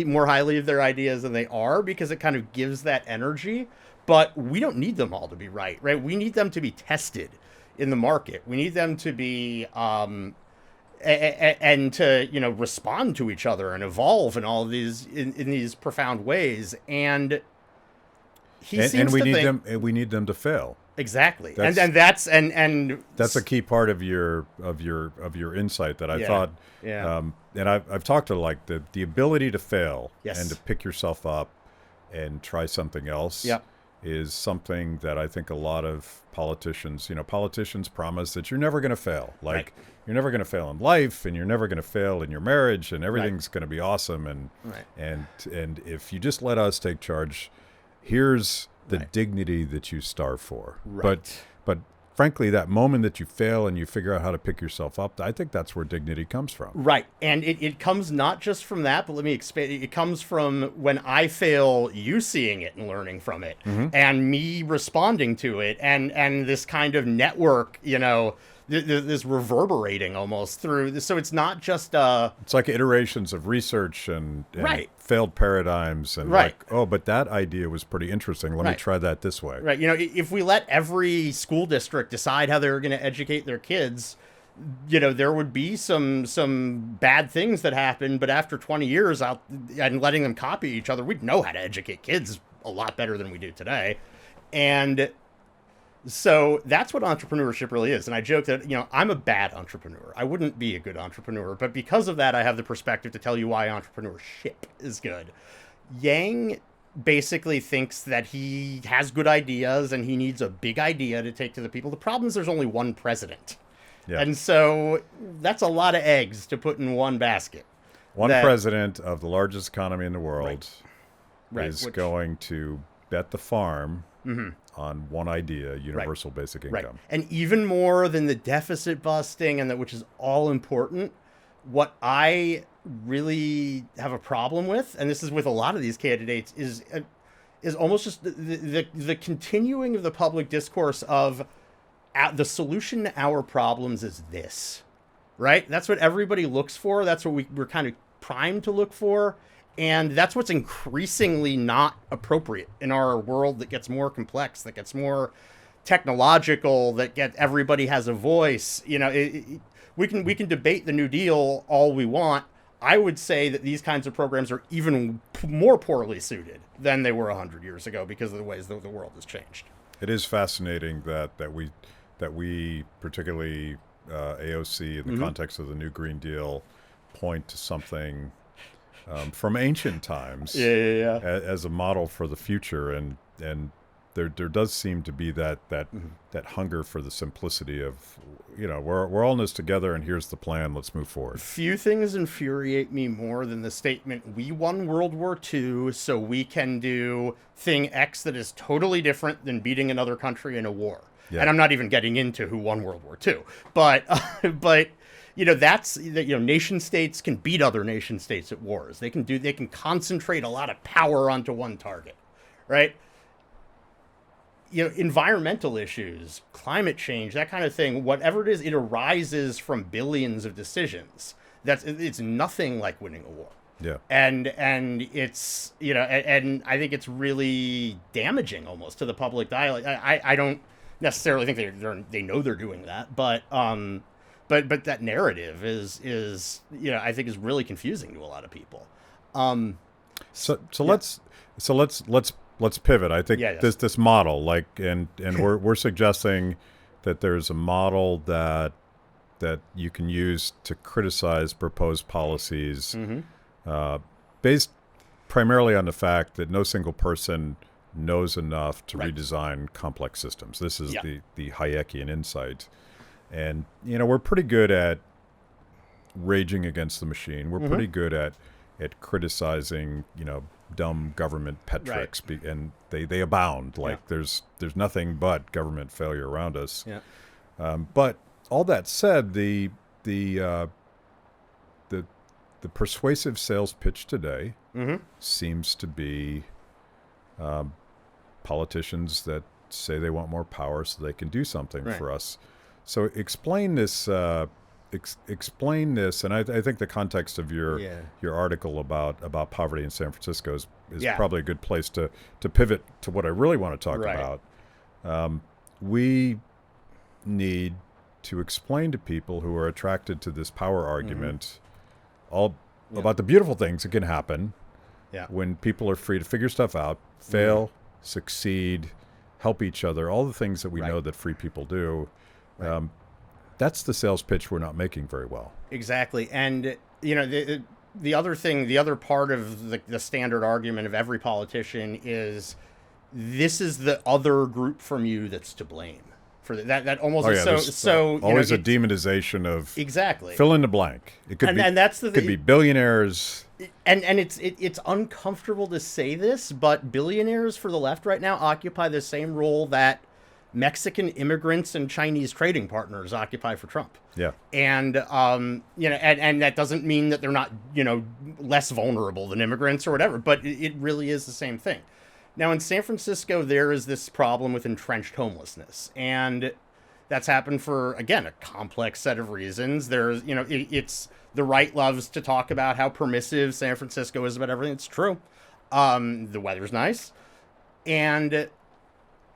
Speaker 2: more highly of their ideas than they are, because it kind of gives that energy. But we don't need them all to be right? We need them to be tested in the market. We need them to be and to respond to each other and evolve in all of these in these profound ways. And
Speaker 1: we need them to fail.
Speaker 2: Exactly.
Speaker 1: That's a key part of your insight that I thought.
Speaker 2: Yeah.
Speaker 1: And I've talked to the ability to fail.
Speaker 2: Yes.
Speaker 1: And to pick yourself up and try something else.
Speaker 2: Yep.
Speaker 1: Is something that I think a lot of politicians promise that you're never going to fail.
Speaker 2: Right.
Speaker 1: You're never going to fail in life, and you're never going to fail in your marriage, and everything's going to be awesome. And and if you just let us take charge, here's the dignity that you starve for.
Speaker 2: Right.
Speaker 1: But frankly, that moment that you fail and you figure out how to pick yourself up, I think that's where dignity comes from.
Speaker 2: Right. And it comes not just from that, but let me expand. It comes from when I fail, you seeing it and learning from it, and me responding to it, and this kind of network, this reverberating almost through. So it's not just
Speaker 1: it's like iterations of research and failed paradigms and but that idea was pretty interesting. Let me try that this way.
Speaker 2: Right. If we let every school district decide how they're going to educate their kids, there would be some bad things that happen. But after 20 years out and letting them copy each other, we'd know how to educate kids a lot better than we do today. And so that's what entrepreneurship really is. And I joke that, I'm a bad entrepreneur. I wouldn't be a good entrepreneur. But because of that, I have the perspective to tell you why entrepreneurship is good. Yang basically thinks that he has good ideas and he needs a big idea to take to the people. The problem is there's only one president. Yeah. And so that's a lot of eggs to put in one basket.
Speaker 1: One president of the largest economy in the world is going to bet the farm on one idea, universal basic income.
Speaker 2: Right. And even more than the deficit busting, and which is all important, what I really have a problem with, and this is with a lot of these candidates, is almost just the continuing of the public discourse of the solution to our problems is this, right? That's what everybody looks for. That's what we're kind of primed to look for. And that's what's increasingly not appropriate in our world that gets more complex, that gets more technological, everybody has a voice. We can debate the New Deal all we want. I would say that these kinds of programs are even more poorly suited than they were 100 years ago because of the ways that the world has changed.
Speaker 1: It is fascinating that we particularly AOC in the context of the New Green Deal point to something from ancient times as a model for the future, and there does seem to be that hunger for the simplicity of we're all in this together and here's the plan, let's move forward.
Speaker 2: Few things infuriate me more than the statement, we won World War II so we can do thing X that is totally different than beating another country in a war. And I'm not even getting into who won World War II, but nation states can beat other nation states at wars. They can concentrate a lot of power onto one target, right? environmental issues, climate change, that kind of thing, whatever it is, it arises from billions of decisions. It's nothing like winning a war.
Speaker 1: Yeah.
Speaker 2: And it's, and I think it's really damaging almost to the public dialogue. I don't necessarily think they know they're doing that, but that narrative is I think is really confusing to a lot of people.
Speaker 1: Let's pivot. I think this model, and we're suggesting that there's a model that you can use to criticize proposed policies, based primarily on the fact that no single person knows enough to redesign complex systems. This is the Hayekian insight. And, we're pretty good at raging against the machine. We're pretty good at criticizing, dumb government pet tricks, and they abound. There's nothing but government failure around us. Yeah. But all that said, the persuasive sales pitch today seems to be politicians that say they want more power so they can do something for us. So explain this. Explain this, and I think the context of your article about poverty in San Francisco is probably a good place to pivot to what I really want to talk about. We need to explain to people who are attracted to this power argument all about the beautiful things that can happen when people are free to figure stuff out, fail, succeed, help each other, all the things that we know that free people do. That's the sales pitch we're not making very well.
Speaker 2: Exactly. And, the other part of the standard argument of every politician is this is the other group from you that's to blame for that. That almost is so
Speaker 1: always a demonization of
Speaker 2: exactly
Speaker 1: fill in the blank. It could be billionaires.
Speaker 2: And it's uncomfortable to say this, but billionaires for the left right now occupy the same role that Mexican immigrants and Chinese trading partners occupy for Trump.
Speaker 1: Yeah.
Speaker 2: And, and that doesn't mean that they're not, less vulnerable than immigrants or whatever, but it really is the same thing. Now, in San Francisco, there is this problem with entrenched homelessness. And that's happened for, again, a complex set of reasons. There's, it's the right loves to talk about how permissive San Francisco is about everything. It's true. The weather's nice. And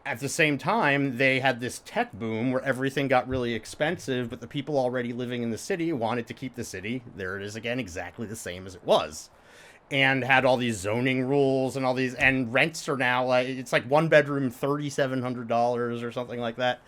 Speaker 2: at the same time, they had this tech boom where everything got really expensive, but the people already living in the city wanted to keep the city, there it is again, exactly the same as it was. And had all these zoning rules and all these, and rents are now, it's like one bedroom, $3,700 or something like that.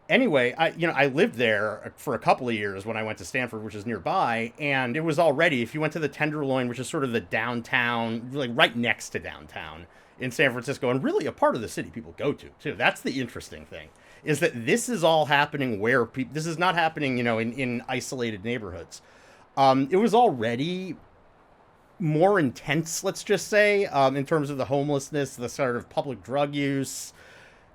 Speaker 2: Anyway, I lived there for a couple of years when I went to Stanford, which is nearby, and it was already, if you went to the Tenderloin, which is sort of the downtown, like right next to downtown, in San Francisco, and really a part of the city people go to, too. That's the interesting thing, is that this is all happening where people, this is not happening, in isolated neighborhoods. It was already more intense, let's just say, in terms of the homelessness, the sort of public drug use,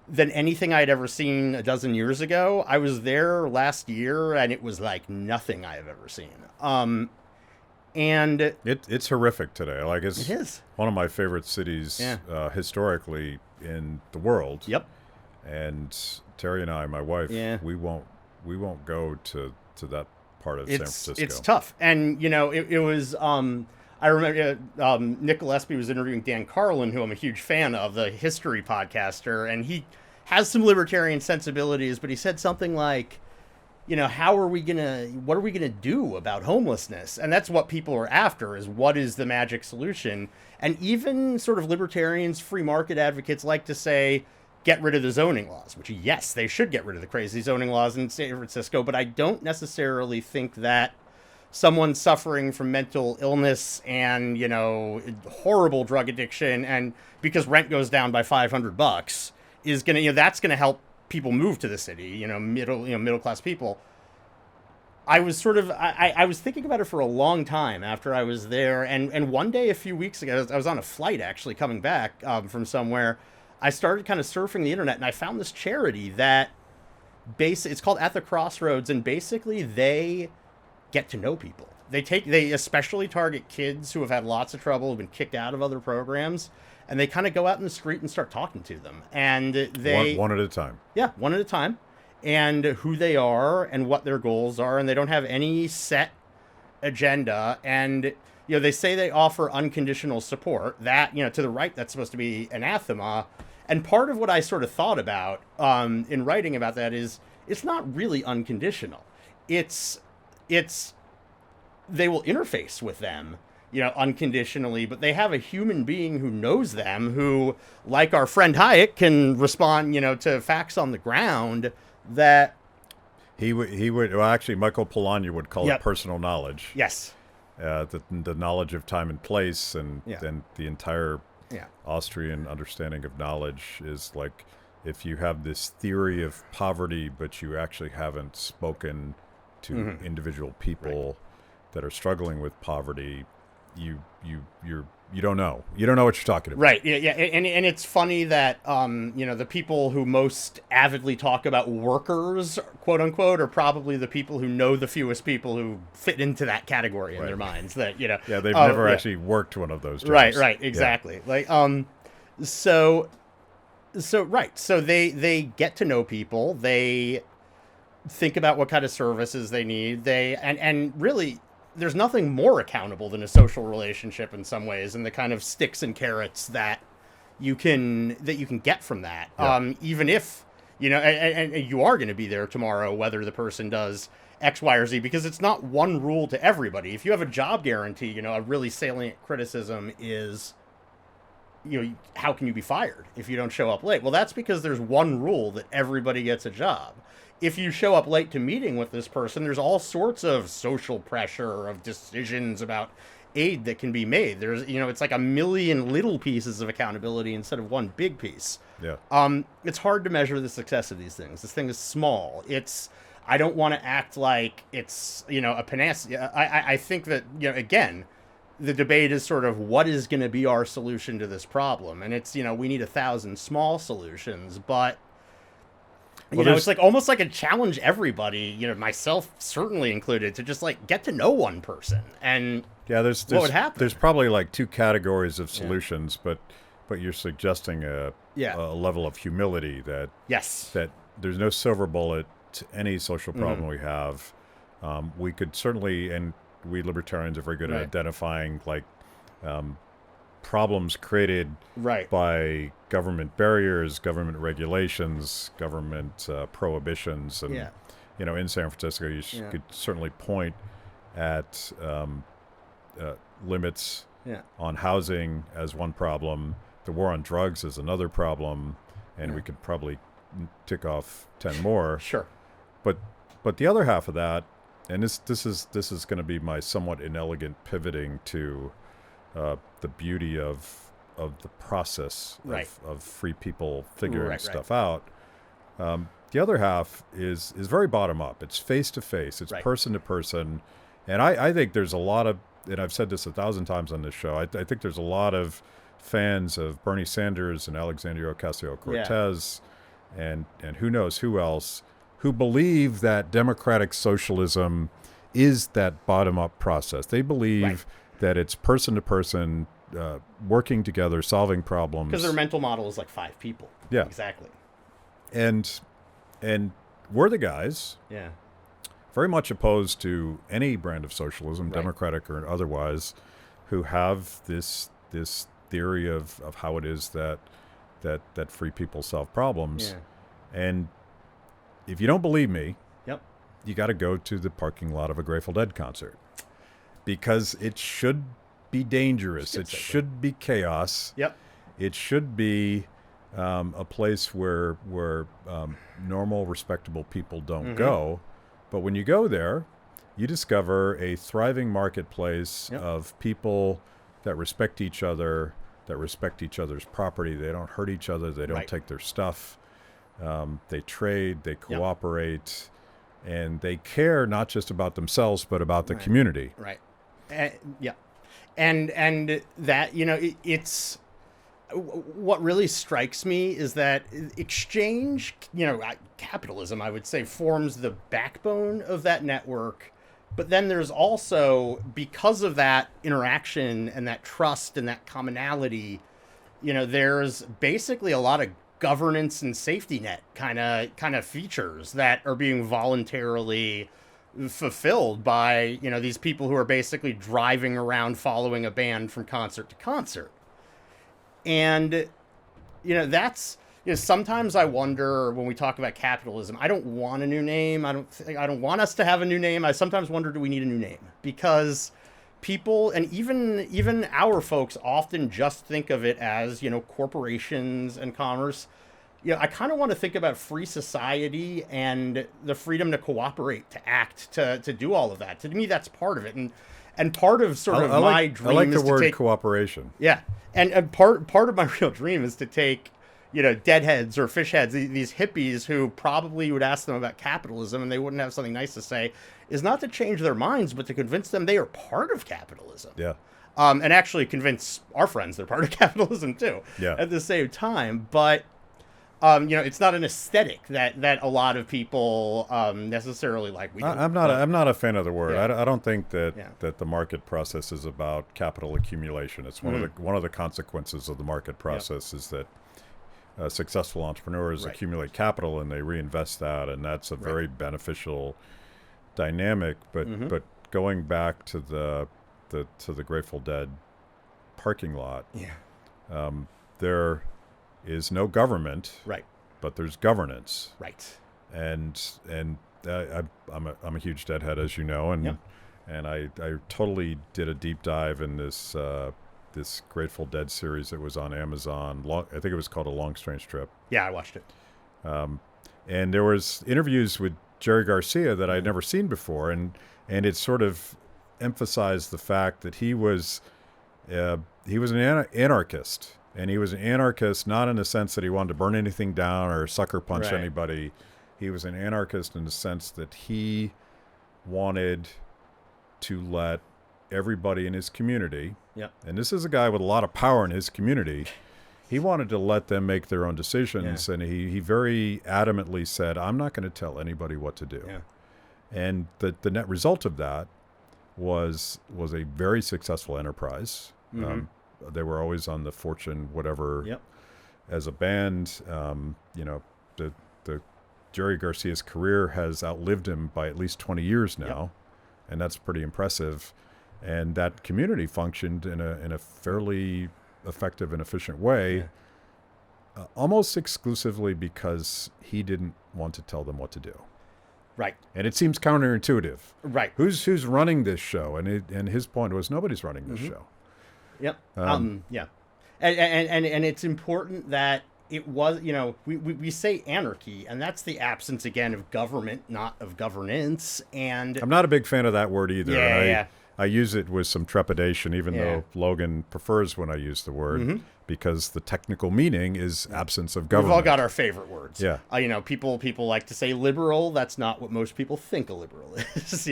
Speaker 2: than anything I'd ever seen a dozen years ago. I was there last year, and it was like nothing I have ever seen. And
Speaker 1: it's horrific today.
Speaker 2: It is
Speaker 1: one of my favorite cities historically in the world.
Speaker 2: Yep.
Speaker 1: And Terry and I, my wife, we won't go to that part of San Francisco.
Speaker 2: It's tough. And it was I remember Nick Gillespie was interviewing Dan Carlin, who I'm a huge fan of, the history podcaster, and he has some libertarian sensibilities, but he said something like, what are we gonna do about homelessness? And that's what people are after, is what is the magic solution? And even sort of libertarians, free market advocates like to say, get rid of the zoning laws, which yes, they should get rid of the crazy zoning laws in San Francisco, but I don't necessarily think that someone suffering from mental illness and, horrible drug addiction, and because rent goes down by $500 is gonna, that's gonna help people move to the city, middle class people. I was sort of, I was thinking about it for a long time after I was there. And one day, a few weeks ago, I was on a flight actually coming back from somewhere. I started kind of surfing the internet, and I found this charity that it's called At the Crossroads. And basically they get to know people. They especially target kids who have had lots of trouble, have been kicked out of other programs. and they kind of go out in the street and start talking to them. And they
Speaker 1: one at a time.
Speaker 2: Yeah, one at a time, and who they are and what their goals are, and they don't have any set agenda. And they say they offer unconditional support. That to the right, that's supposed to be anathema. And part of what I sort of thought about in writing about that is it's not really unconditional. It's they will interface with them, unconditionally, but they have a human being who knows them, who, like our friend Hayek, can respond, to facts on the ground that
Speaker 1: he would well, actually, Michael Polanyi would call
Speaker 2: Yep.
Speaker 1: it personal knowledge.
Speaker 2: Yes.
Speaker 1: The knowledge of time and place, and
Speaker 2: Yeah.
Speaker 1: then the entire
Speaker 2: Yeah.
Speaker 1: Austrian understanding of knowledge is like, if you have this theory of poverty, but you actually haven't spoken to individual people that are struggling with poverty, you don't know. You don't know what you're talking about.
Speaker 2: Right. Yeah. And it's funny that the people who most avidly talk about workers, quote unquote, are probably the people who know the fewest people who fit into that category in their minds. That
Speaker 1: Yeah, they've never actually worked one of those jobs.
Speaker 2: Right. Exactly. Yeah. Like so they get to know people. They think about what kind of services they need. And really, there's nothing more accountable than a social relationship in some ways, and the kind of sticks and carrots that you can get from that.
Speaker 1: Yeah.
Speaker 2: Even if and you are going to be there tomorrow, whether the person does X, Y, or Z, because it's not one rule to everybody. If you have a job guarantee, a really salient criticism is, how can you be fired if you don't show up late? Well, that's because there's one rule that everybody gets a job. If you show up late to meeting with this person, there's all sorts of social pressure, of decisions about aid that can be made. There's, it's like a million little pieces of accountability instead of one big piece.
Speaker 1: Yeah.
Speaker 2: It's hard to measure the success of these things. This thing is small. I don't want to act like it's, a panacea. I think that, again, the debate is sort of what is going to be our solution to this problem. And it's, we need 1,000 small solutions, but it's like almost like a challenge everybody, myself certainly included, to just like get to know one person. And
Speaker 1: there's
Speaker 2: what would happen?
Speaker 1: There's probably like two categories of solutions, but you're suggesting a level of humility that that there's no silver bullet to any social problem we have. We could certainly, and we libertarians are very good at identifying like problems created by government barriers, government regulations, government prohibitions, and in San Francisco, you could certainly point at limits on housing as one problem. The war on drugs is another problem, and we could probably tick off 10 more.
Speaker 2: Sure.
Speaker 1: But the other half of that, and this is going to be my somewhat inelegant pivoting to the beauty of the process of free people figuring stuff out. The other half is very bottom up. It's face to face. It's person to person. And I think there's a lot of, and I've said this 1,000 times on this show, I think there's a lot of fans of Bernie Sanders and Alexandria Ocasio-Cortez and who knows who else, who believe that democratic socialism is that bottom-up process. They believe that it's person-to-person, working together, solving problems.
Speaker 2: Because their mental model is like 5 people.
Speaker 1: Yeah.
Speaker 2: Exactly.
Speaker 1: And we're the guys very much opposed to any brand of socialism, democratic or otherwise, who have this theory of how it is that free people solve problems. Yeah. And if you don't believe me, you got to go to the parking lot of a Grateful Dead concert, because it should be dangerous. It should be chaos.
Speaker 2: Yep.
Speaker 1: It should be a place where normal, respectable people don't go. But when you go there, you discover a thriving marketplace of people that respect each other, that respect each other's property. They don't hurt each other. They don't take their stuff. They trade. They cooperate. And they care not just about themselves, but about the community.
Speaker 2: Right. And that, it's what really strikes me is that exchange, capitalism, I would say, forms the backbone of that network. But then there's also, because of that interaction and that trust and that commonality, there's basically a lot of governance and safety net kind of features that are being voluntarily fulfilled by these people who are basically driving around following a band from concert to concert. And that's sometimes I wonder when we talk about capitalism, I don't want a new name. I don't want us to have a new name. I sometimes wonder, do we need a new name? Because people, and even our folks, often just think of it as corporations and commerce. I kind of want to think about free society and the freedom to cooperate, to act, to do all of that. To me, that's part of it, and part of sort of my dream.
Speaker 1: I like the
Speaker 2: is
Speaker 1: word
Speaker 2: to take,
Speaker 1: cooperation.
Speaker 2: Yeah, and part of my real dream is to take deadheads or fish heads, these hippies who probably would ask them about capitalism and they wouldn't have something nice to say, is not to change their minds, but to convince them they are part of capitalism.
Speaker 1: Yeah.
Speaker 2: And actually convince our friends they're part of capitalism too.
Speaker 1: Yeah.
Speaker 2: At the same time, but it's not an aesthetic that a lot of people necessarily like.
Speaker 1: I'm not a fan of the word.
Speaker 2: Yeah.
Speaker 1: I don't think that the market process is about capital accumulation. It's one of the consequences of the market process is that successful entrepreneurs accumulate capital and they reinvest that, and that's a very beneficial dynamic. But going back to the Grateful Dead parking lot, there is no government, but there's governance, and I'm a huge Deadhead, as you know, and I totally did a deep dive in this Grateful Dead series that was on Amazon. I think it was called A Long Strange Trip.
Speaker 2: Yeah, I watched it.
Speaker 1: And there was interviews with Jerry Garcia that I'd never seen before, and it sort of emphasized the fact that he was an anarchist, and he was an anarchist not in the sense that he wanted to burn anything down or sucker punch anybody. He was an anarchist in the sense that he wanted to let everybody in his community, and this is a guy with a lot of power in his community, he wanted to let them make their own decisions, and he very adamantly said, I'm not going to tell anybody what to do. And the net result of that was a very successful enterprise. They were always on the Fortune whatever as a band. The Jerry Garcia's career has outlived him by at least 20 years now, and that's pretty impressive. And that community functioned in a fairly effective and efficient way, almost exclusively because he didn't want to tell them what to do.
Speaker 2: Right.
Speaker 1: And it seems counterintuitive.
Speaker 2: Right.
Speaker 1: Who's running this show? And his point was nobody's running this show.
Speaker 2: Yep. And it's important that it was, we say anarchy, and that's the absence again of government, not of governance. And
Speaker 1: I'm not a big fan of that word either.
Speaker 2: Yeah.
Speaker 1: I use it with some trepidation, even though Logan prefers when I use the word, because the technical meaning is absence of government.
Speaker 2: We've all got our favorite words.
Speaker 1: Yeah.
Speaker 2: People like to say liberal. That's not what most people think a liberal is.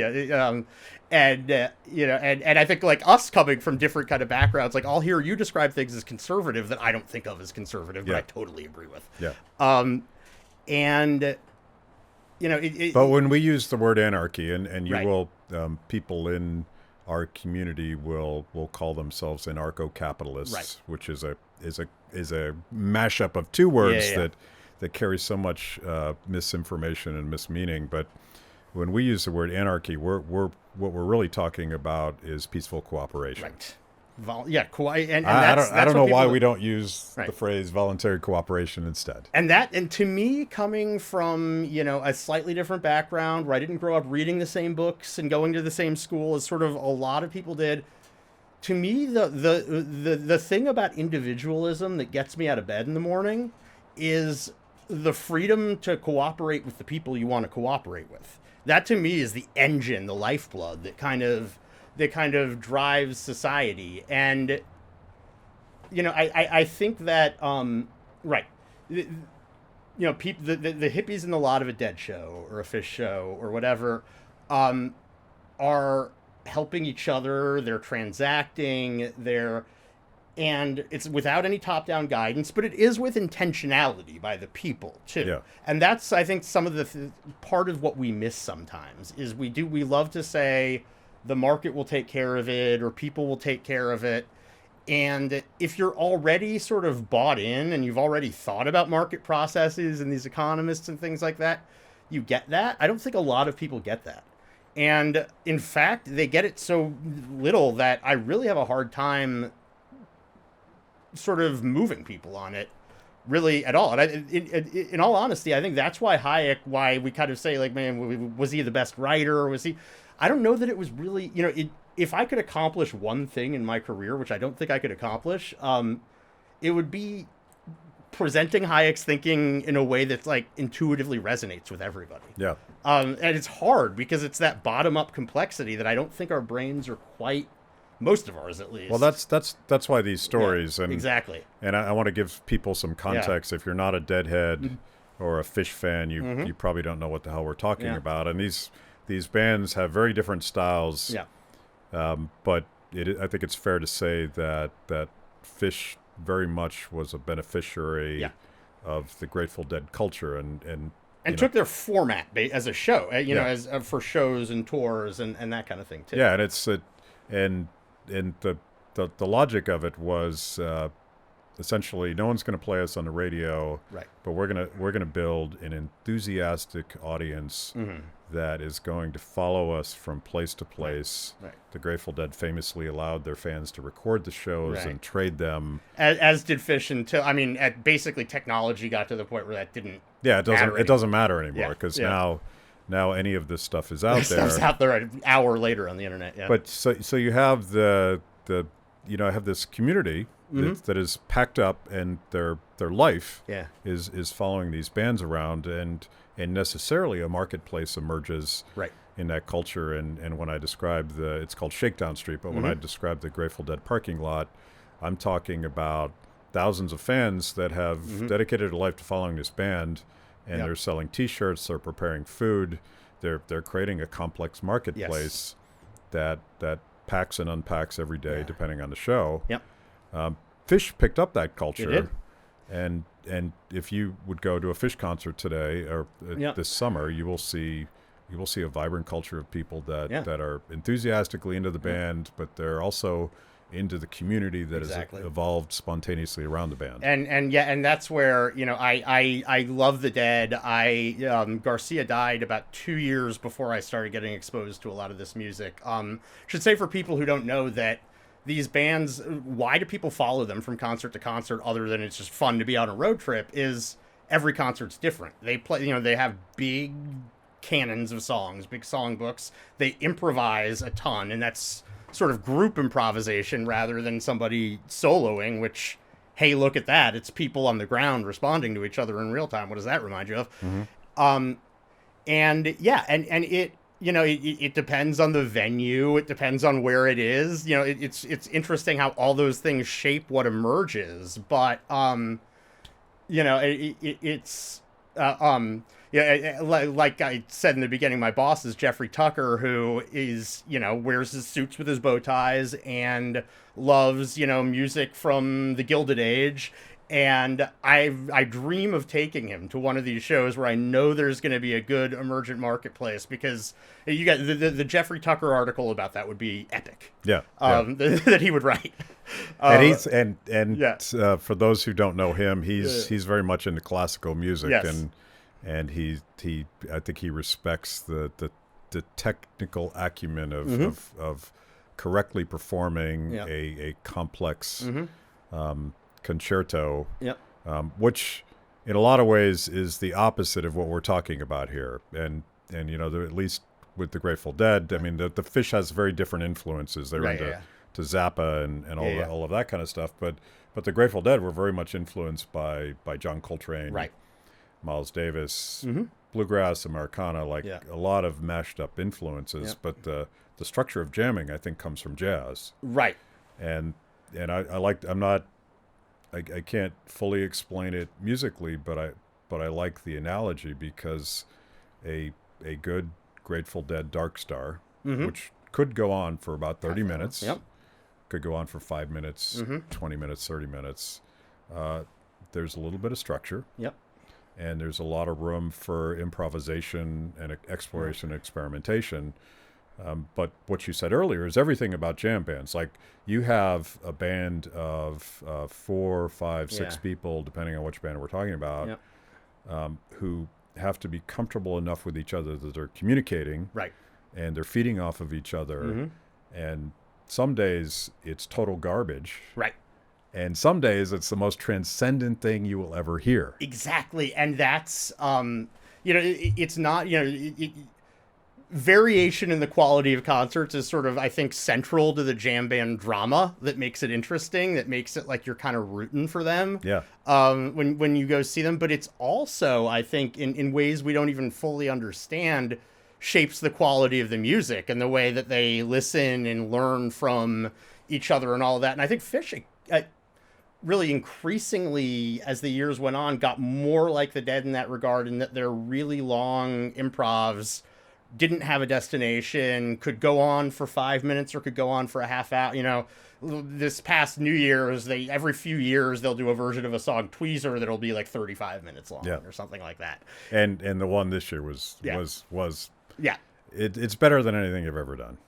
Speaker 2: And I think like us coming from different kind of backgrounds, like I'll hear you describe things as conservative that I don't think of as conservative, but I totally agree with.
Speaker 1: Yeah.
Speaker 2: But
Speaker 1: when we use the word anarchy, and you will, people in our community will call themselves anarcho-capitalists, which is a mashup of two words that carry so much misinformation and mismeaning. But when we use the word anarchy, what we're really talking about is peaceful cooperation.
Speaker 2: Right. And
Speaker 1: I don't know why we don't use the phrase voluntary cooperation instead.
Speaker 2: And to me, coming from a slightly different background where I didn't grow up reading the same books and going to the same school as sort of a lot of people did, to me the thing about individualism that gets me out of bed in the morning is the freedom to cooperate with the people you want to cooperate with. That to me is the engine, the lifeblood that kind of drives society. And I think that the hippies in the lot of a Dead show or a Fish show or whatever are helping each other, they're transacting, and it's without any top-down guidance, but it is with intentionality by the people too.
Speaker 1: Yeah.
Speaker 2: And that's, I think, some of the part of what we miss sometimes is we love to say the market will take care of it or people will take care of it. And if you're already sort of bought in and you've already thought about market processes and these economists and things like that, you get that. I don't think a lot of people get that. And in fact, they get it so little that I really have a hard time sort of moving people on it really at all. And in all honesty, I think that's why Hayek, why we kind of say like, man, was he the best writer? Or was he? I don't know that it was really, if I could accomplish one thing in my career, which I don't think I could accomplish, it would be presenting Hayek's thinking in a way that's like intuitively resonates with everybody.
Speaker 1: Yeah.
Speaker 2: And it's hard because it's that bottom-up complexity that I don't think our brains are quite, most of ours at least.
Speaker 1: Well, that's why these stories and
Speaker 2: exactly.
Speaker 1: And I want to give people some context. If you're not a Deadhead or a Fish fan, you probably don't know what the hell we're talking about. And these bands have very different styles.
Speaker 2: Yeah.
Speaker 1: But I think it's fair to say that Fish very much was a beneficiary of the Grateful Dead culture and
Speaker 2: took their format as a show, as for shows and tours and that kind of thing too.
Speaker 1: Yeah, and it's and the logic of it was essentially no one's going to play us on the radio,
Speaker 2: right?
Speaker 1: But we're gonna build an enthusiastic audience that is going to follow us from place to place.
Speaker 2: Right.
Speaker 1: The Grateful Dead famously allowed their fans to record the shows and trade them,
Speaker 2: as did Fish until basically technology got to the point where that didn't.
Speaker 1: Yeah, it doesn't matter anymore because now any of this stuff is out there.
Speaker 2: Stuff's out there an hour later on the internet. Yeah.
Speaker 1: But so you have I have this community that is packed up, and their life is following these bands around, and necessarily a marketplace emerges in that culture. And when I describe it's called Shakedown Street, but when I describe the Grateful Dead parking lot, I'm talking about thousands of fans that have dedicated a life to following this band, and they're selling T-shirts, they're preparing food, they're creating a complex marketplace that packs and unpacks every day depending on the show.
Speaker 2: Yep.
Speaker 1: Fish picked up that culture.
Speaker 2: It did.
Speaker 1: And if you would go to a Fish concert today or this summer, you will see a vibrant culture of people that are enthusiastically into the band, but they're also into the community that has evolved spontaneously around the band.
Speaker 2: And that's where I love the Dead. Garcia died about 2 years before I started getting exposed to a lot of this music. Should say for people who don't know that these bands, why do people follow them from concert to concert other than it's just fun to be on a road trip, is every concert's different. They play, they have big canons of songs, big songbooks. They improvise a ton, and that's sort of group improvisation rather than somebody soloing, which, hey, look at that. It's people on the ground responding to each other in real time. What does that remind you of? And it depends on the venue. It depends on where it is. It's interesting how all those things shape what emerges. But like I said in the beginning, my boss is Jeffrey Tucker, who is wears his suits with his bow ties and loves music from the Gilded Age. And I dream of taking him to one of these shows where I know there's going to be a good emergent marketplace, because you got the Jeffrey Tucker article about that would be epic. That he would write.
Speaker 1: For those who don't know him, he's very much into classical music, and he I think he respects the technical acumen of correctly performing a complex concerto, which in a lot of ways is the opposite of what we're talking about here. And at least with the Grateful Dead, I mean, the Fish has very different influences. They're into to Zappa and all of that kind of stuff. But the Grateful Dead were very much influenced by John Coltrane, Miles Davis, bluegrass, Americana, a lot of mashed up influences. But the structure of jamming, I think, comes from jazz.
Speaker 2: Right.
Speaker 1: And I can't fully explain it musically, but I like the analogy, because a good Grateful Dead Dark Star, which could go on for about 30 minutes, could go on for 5 minutes, 20 minutes, 30 minutes. There's a little bit of structure, and there's a lot of room for improvisation and exploration and experimentation. But what you said earlier is everything about jam bands. Like you have a band of 4, 5, 6
Speaker 2: Yeah.
Speaker 1: people, depending on which band we're talking about,
Speaker 2: Yep.
Speaker 1: who have to be comfortable enough with each other that they're communicating
Speaker 2: Right.
Speaker 1: and they're feeding off of each other.
Speaker 2: Mm-hmm.
Speaker 1: And some days it's total garbage.
Speaker 2: Right.
Speaker 1: And some days it's the most transcendent thing you will ever hear.
Speaker 2: Exactly. And that's, it's not, variation in the quality of concerts is sort of, I think, central to the jam band drama that makes it interesting, that makes it like you're kind of rooting for them.
Speaker 1: Yeah.
Speaker 2: When you go see them. But it's also, I think, in ways we don't even fully understand, shapes the quality of the music and the way that they listen and learn from each other and all of that. And I think Fish really increasingly, as the years went on, got more like the Dead in that regard, in that their really long improvs didn't have a destination, could go on for 5 minutes or could go on for a half hour. This past New Year's, every few years they'll do a version of a song Tweezer that'll be like 35 minutes long or something like that.
Speaker 1: And the one this year was
Speaker 2: Yeah.
Speaker 1: It's better than anything I've ever done.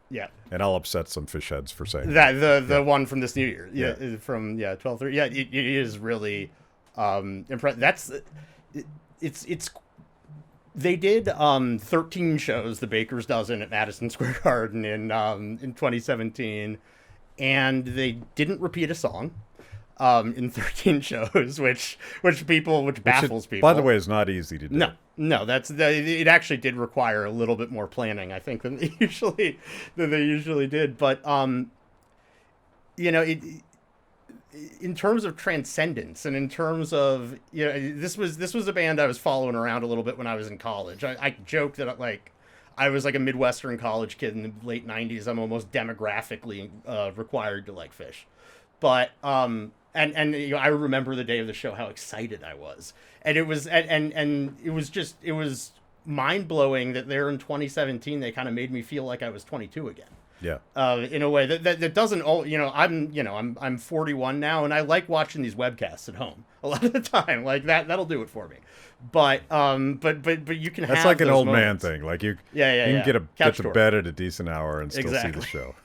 Speaker 2: Yeah.
Speaker 1: And I'll upset some fish heads for saying
Speaker 2: that. The one from this New Year. Yeah. From 12/3. Yeah, it is really impressive. It's they did 13 shows, the Baker's Dozen at Madison Square Garden in 2017, and they didn't repeat a song in 13 shows, which baffles people.
Speaker 1: By the way, is not easy to do.
Speaker 2: No, it actually did require a little bit more planning, I think, than they usually did. But in terms of transcendence and in terms of, this was a band I was following around a little bit when I was in college. I joked that I was like a Midwestern college kid in the late 90s. I'm almost demographically required to like Fish. But I remember the day of the show, how excited I was. And it was it was mind-blowing that there in 2017 they kind of made me feel like I was 22 again.
Speaker 1: Yeah.
Speaker 2: In a way that doesn't, I'm 41 now, and I like watching these webcasts at home a lot of the time. Like that'll do it for me. But you can have
Speaker 1: that's like an
Speaker 2: those
Speaker 1: old
Speaker 2: moments.
Speaker 1: Man thing. Like you can get to bed at a decent hour and still see the show.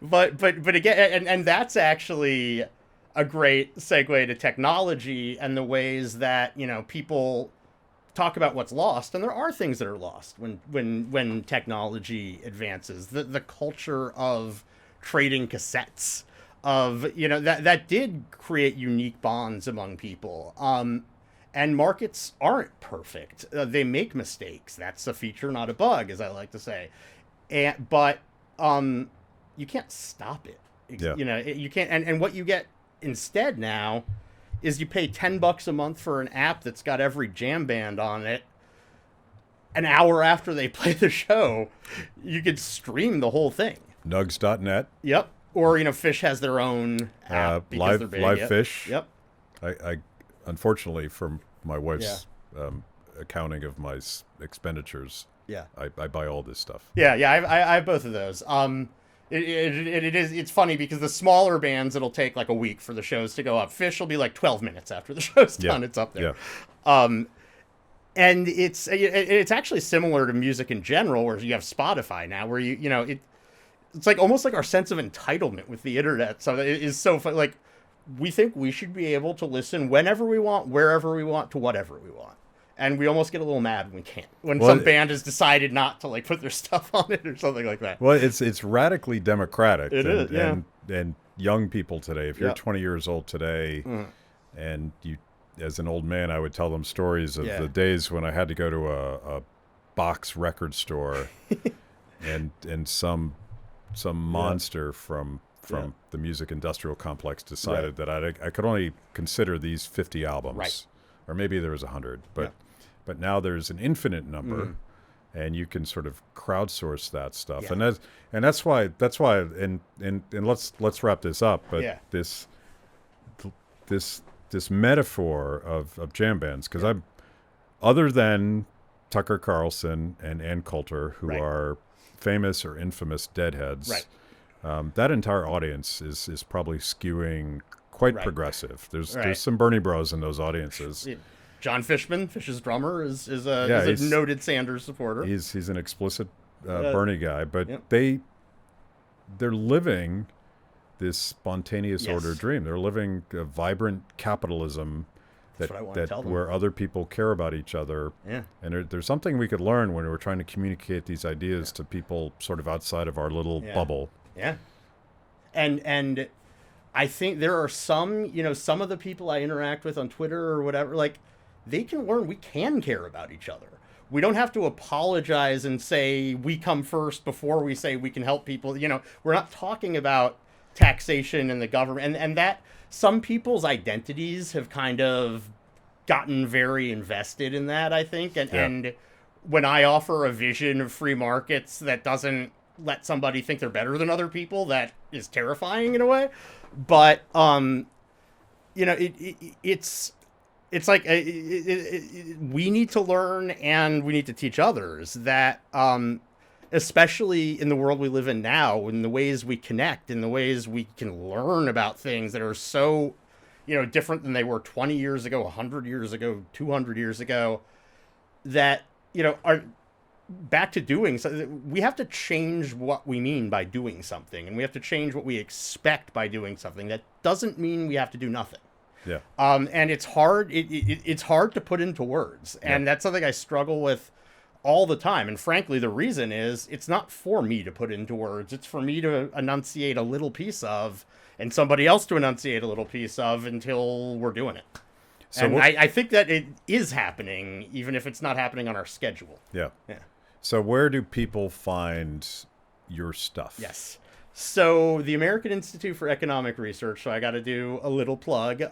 Speaker 2: But again, and that's actually a great segue to technology and the ways that people talk about what's lost, and there are things that are lost when technology advances. The culture of trading cassettes, of that did create unique bonds among people. And markets aren't perfect; they make mistakes. That's a feature, not a bug, as I like to say. But you can't stop it. You can't. And what you get instead now is you pay $10 a month for an app that's got every jam band on it. An hour after they play the show, you could stream the whole thing.
Speaker 1: Nugs.net.
Speaker 2: Yep. Or Fish has their own app because they're big.
Speaker 1: Live Fish.
Speaker 2: Yep.
Speaker 1: I unfortunately, from my wife's accounting of my expenditures, I buy all this stuff.
Speaker 2: Yeah. I have both of those. It's funny because the smaller bands, it'll take like a week for the shows to go up. Fish will be like 12 minutes after the show's done. It's up there. Yeah. And it's actually similar to music in general, where you have Spotify now, where it's like almost like our sense of entitlement with the internet. So it is so fun. Like, we think we should be able to listen whenever we want, wherever we want, to whatever we want. And we almost get a little mad when we can't. When some band has decided not to put their stuff on it or something like that.
Speaker 1: Well, it's radically democratic.
Speaker 2: It is, yeah.
Speaker 1: And young people today, if you're 20 years old today, and you, as an old man, I would tell them stories of the days when I had to go to a box record store, and some monster from the music industrial complex decided that I could only consider these 50 albums, or maybe there was 100, but now there's an infinite number, and you can sort of crowdsource that stuff, and that's why and let's wrap this up. But this metaphor of jam bands, because I'm, other than Tucker Carlson and Ann Coulter, who are famous or infamous deadheads, that entire audience is probably skewing quite progressive. There's some Bernie Bros in those audiences.
Speaker 2: John Fishman, Fish's drummer, is a noted Sanders supporter.
Speaker 1: He's an explicit Bernie guy, but
Speaker 2: Yep.
Speaker 1: they're living this spontaneous
Speaker 2: Yes.
Speaker 1: order dream. They're living a vibrant capitalism
Speaker 2: That's what I want to tell them.
Speaker 1: where other people care about each other.
Speaker 2: Yeah.
Speaker 1: And there's something we could learn when we're trying to communicate these ideas to people sort of outside of our little bubble.
Speaker 2: Yeah. And I think there are some of the people I interact with on Twitter or whatever, like, they can learn we can care about each other. We don't have to apologize and say we come first before we say we can help people. We're not talking about taxation and the government, and that some people's identities have kind of gotten very invested in that, I think. And when I offer a vision of free markets that doesn't let somebody think they're better than other people, that is terrifying in a way. But it's like we need to learn, and we need to teach others that, especially in the world we live in now, in the ways we connect, in the ways we can learn about things that are so, different than they were 20 years ago, 100 years ago, 200 years ago, that, are back to doing so. We have to change what we mean by doing something, and we have to change what we expect by doing something. That doesn't mean we have to do nothing.
Speaker 1: Yeah.
Speaker 2: And it's hard. It's hard to put into words, and that's something I struggle with all the time. And frankly, the reason is it's not for me to put into words. It's for me to enunciate a little piece of, and somebody else to enunciate a little piece of, until we're doing it. So and I think that it is happening, even if it's not happening on our schedule.
Speaker 1: Yeah.
Speaker 2: Yeah.
Speaker 1: So where do people find your stuff?
Speaker 2: Yes. So the American Institute for Economic Research, so I got to do a little plug.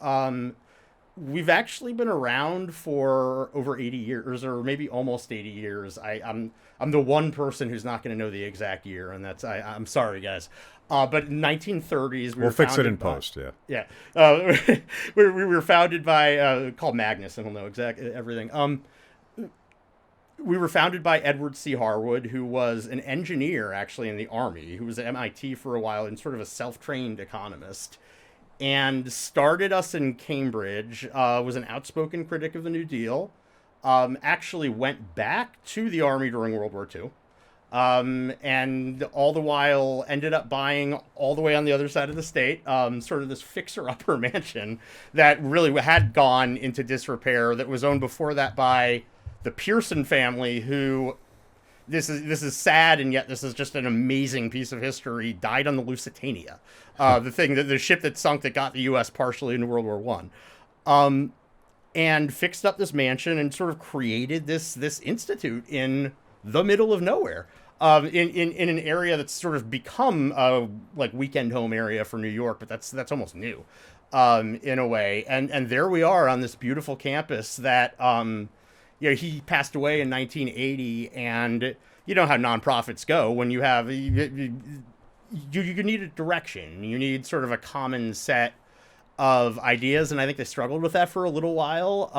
Speaker 2: We've actually been around for over 80 years, or maybe almost 80 years. I'm the one person who's not going to know the exact year, and I'm sorry, guys. But in 1930s,
Speaker 1: we'll fix it in post.
Speaker 2: Yeah. We were founded by called Magnus, and he'll know exactly everything. We were founded by Edward C. Harwood, who was an engineer actually in the Army, who was at MIT for a while and sort of a self-trained economist, and started us in Cambridge, was an outspoken critic of the New Deal, actually went back to the Army during World War II, and all the while ended up buying all the way on the other side of the state, sort of this fixer-upper mansion that really had gone into disrepair, that was owned before that by the Pearson family, who, this is sad, and yet this is just an amazing piece of history, died on the Lusitania, the ship that sunk that got the U.S. partially into World War I, and fixed up this mansion and sort of created this institute in the middle of nowhere, in an area that's sort of become a like weekend home area for New York, but that's almost new, in a way, and there we are on this beautiful campus that. He passed away in 1980, and you know how nonprofits go. When you have, you need a direction. You need sort of a common set of ideas, and I think they struggled with that for a little while.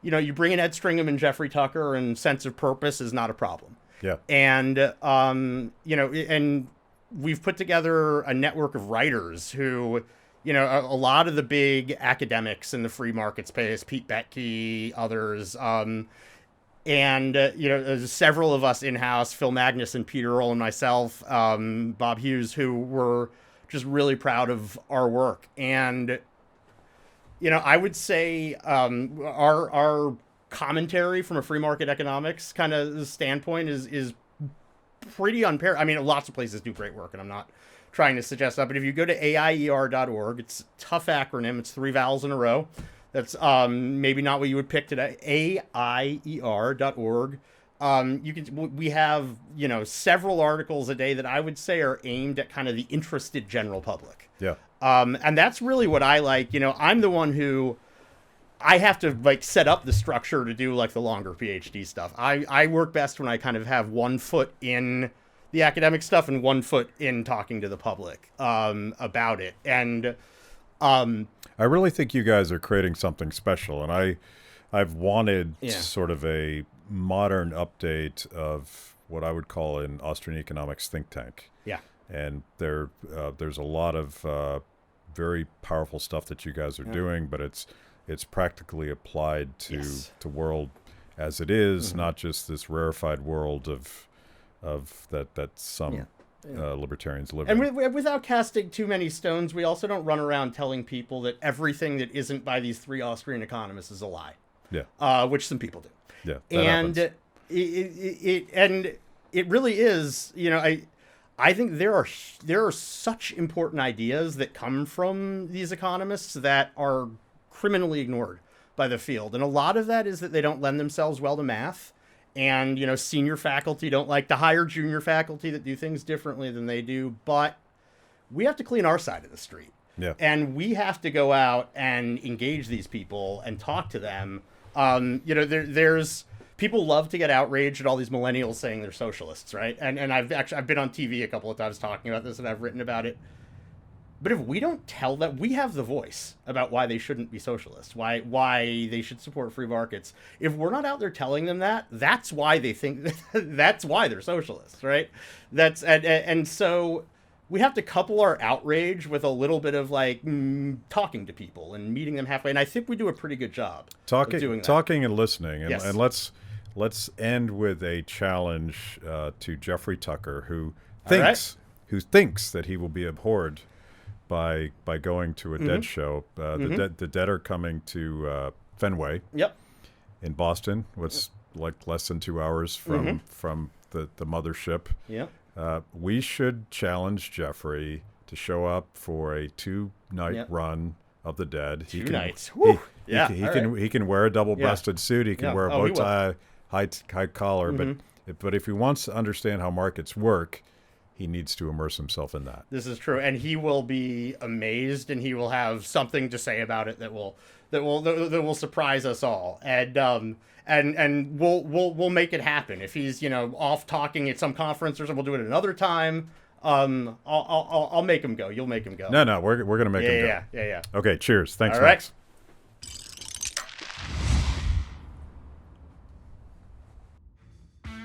Speaker 2: You bring in Ed Stringham and Jeffrey Tucker, and sense of purpose is not a problem.
Speaker 1: Yeah.
Speaker 2: And, and we've put together a network of writers who... a lot of the big academics in the free market space, Pete Boettke, others, and several of us in-house, Phil Magnus and Peter Earl and myself, Bob Hughes, who were just really proud of our work. And, I would say our commentary from a free market economics kind of standpoint is pretty unparalleled. I mean, lots of places do great work, and I'm not trying to suggest that, but if you go to aier.org, it's a tough acronym. It's 3 vowels in a row. That's maybe not what you would pick today. aier.org. We have several articles a day that I would say are aimed at kind of the interested general public.
Speaker 1: Yeah.
Speaker 2: And that's really what I like. I'm the one who I have to set up the structure to do the longer PhD stuff. I work best when I kind of have one foot in the academic stuff and one foot in talking to the public about it. And
Speaker 1: I really think you guys are creating something special, and I've wanted sort of a modern update of what I would call an Austrian economics think tank.
Speaker 2: Yeah.
Speaker 1: And there's a lot of very powerful stuff that you guys are doing, but it's practically applied to world as it is, not just this rarefied world of that some libertarians live
Speaker 2: And
Speaker 1: in.
Speaker 2: without casting too many stones, we also don't run around telling people that everything that isn't by these three Austrian economists is a lie.
Speaker 1: Yeah.
Speaker 2: Which some people do.
Speaker 1: Yeah.
Speaker 2: And it really is, I think there are such important ideas that come from these economists that are criminally ignored by the field. And a lot of that is that they don't lend themselves well to math. And, senior faculty don't like to hire junior faculty that do things differently than they do. But we have to clean our side of the street.
Speaker 1: Yeah.
Speaker 2: And we have to go out and engage these people and talk to them. There's people love to get outraged at all these millennials saying they're socialists, right? And I've been on TV a couple of times talking about this, and I've written about it. But if we don't tell them, we have the voice about why they shouldn't be socialists, why they should support free markets. If we're not out there telling them that, that's why they think that's why they're socialists, right? And so we have to couple our outrage with a little bit of talking to people and meeting them halfway. And I think we do a pretty good job of doing that.
Speaker 1: Talking and listening. And,
Speaker 2: Yes.
Speaker 1: and let's end with a challenge to Jeffrey Tucker, who thinks that he will be abhorred by going to a Dead show. The Dead are coming to Fenway.
Speaker 2: Yep.
Speaker 1: In Boston. What's like less than 2 hours from the mothership.
Speaker 2: Yep.
Speaker 1: We should challenge Jeffrey to show up for a 2-night run of the Dead.
Speaker 2: Two nights. Woo.
Speaker 1: He can wear a double-breasted suit. He can wear a bow tie, high collar. But if he wants to understand how markets work, he needs to immerse himself in that.
Speaker 2: This is true, and he will be amazed, and he will have something to say about it that will surprise us all. And we'll make it happen. If he's off talking at some conference or something, we'll do it another time. I'll make him go. You'll make him go.
Speaker 1: No, we're gonna make him go.
Speaker 2: Yeah.
Speaker 1: Okay, cheers. Thanks,
Speaker 2: all right.
Speaker 1: Max.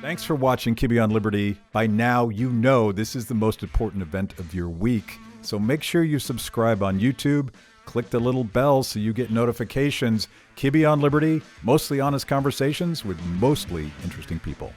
Speaker 1: Thanks for watching Kibbe on Liberty. By now, you know this is the most important event of your week. So make sure you subscribe on YouTube. Click the little bell so you get notifications. Kibbe on Liberty, mostly honest conversations with mostly interesting people.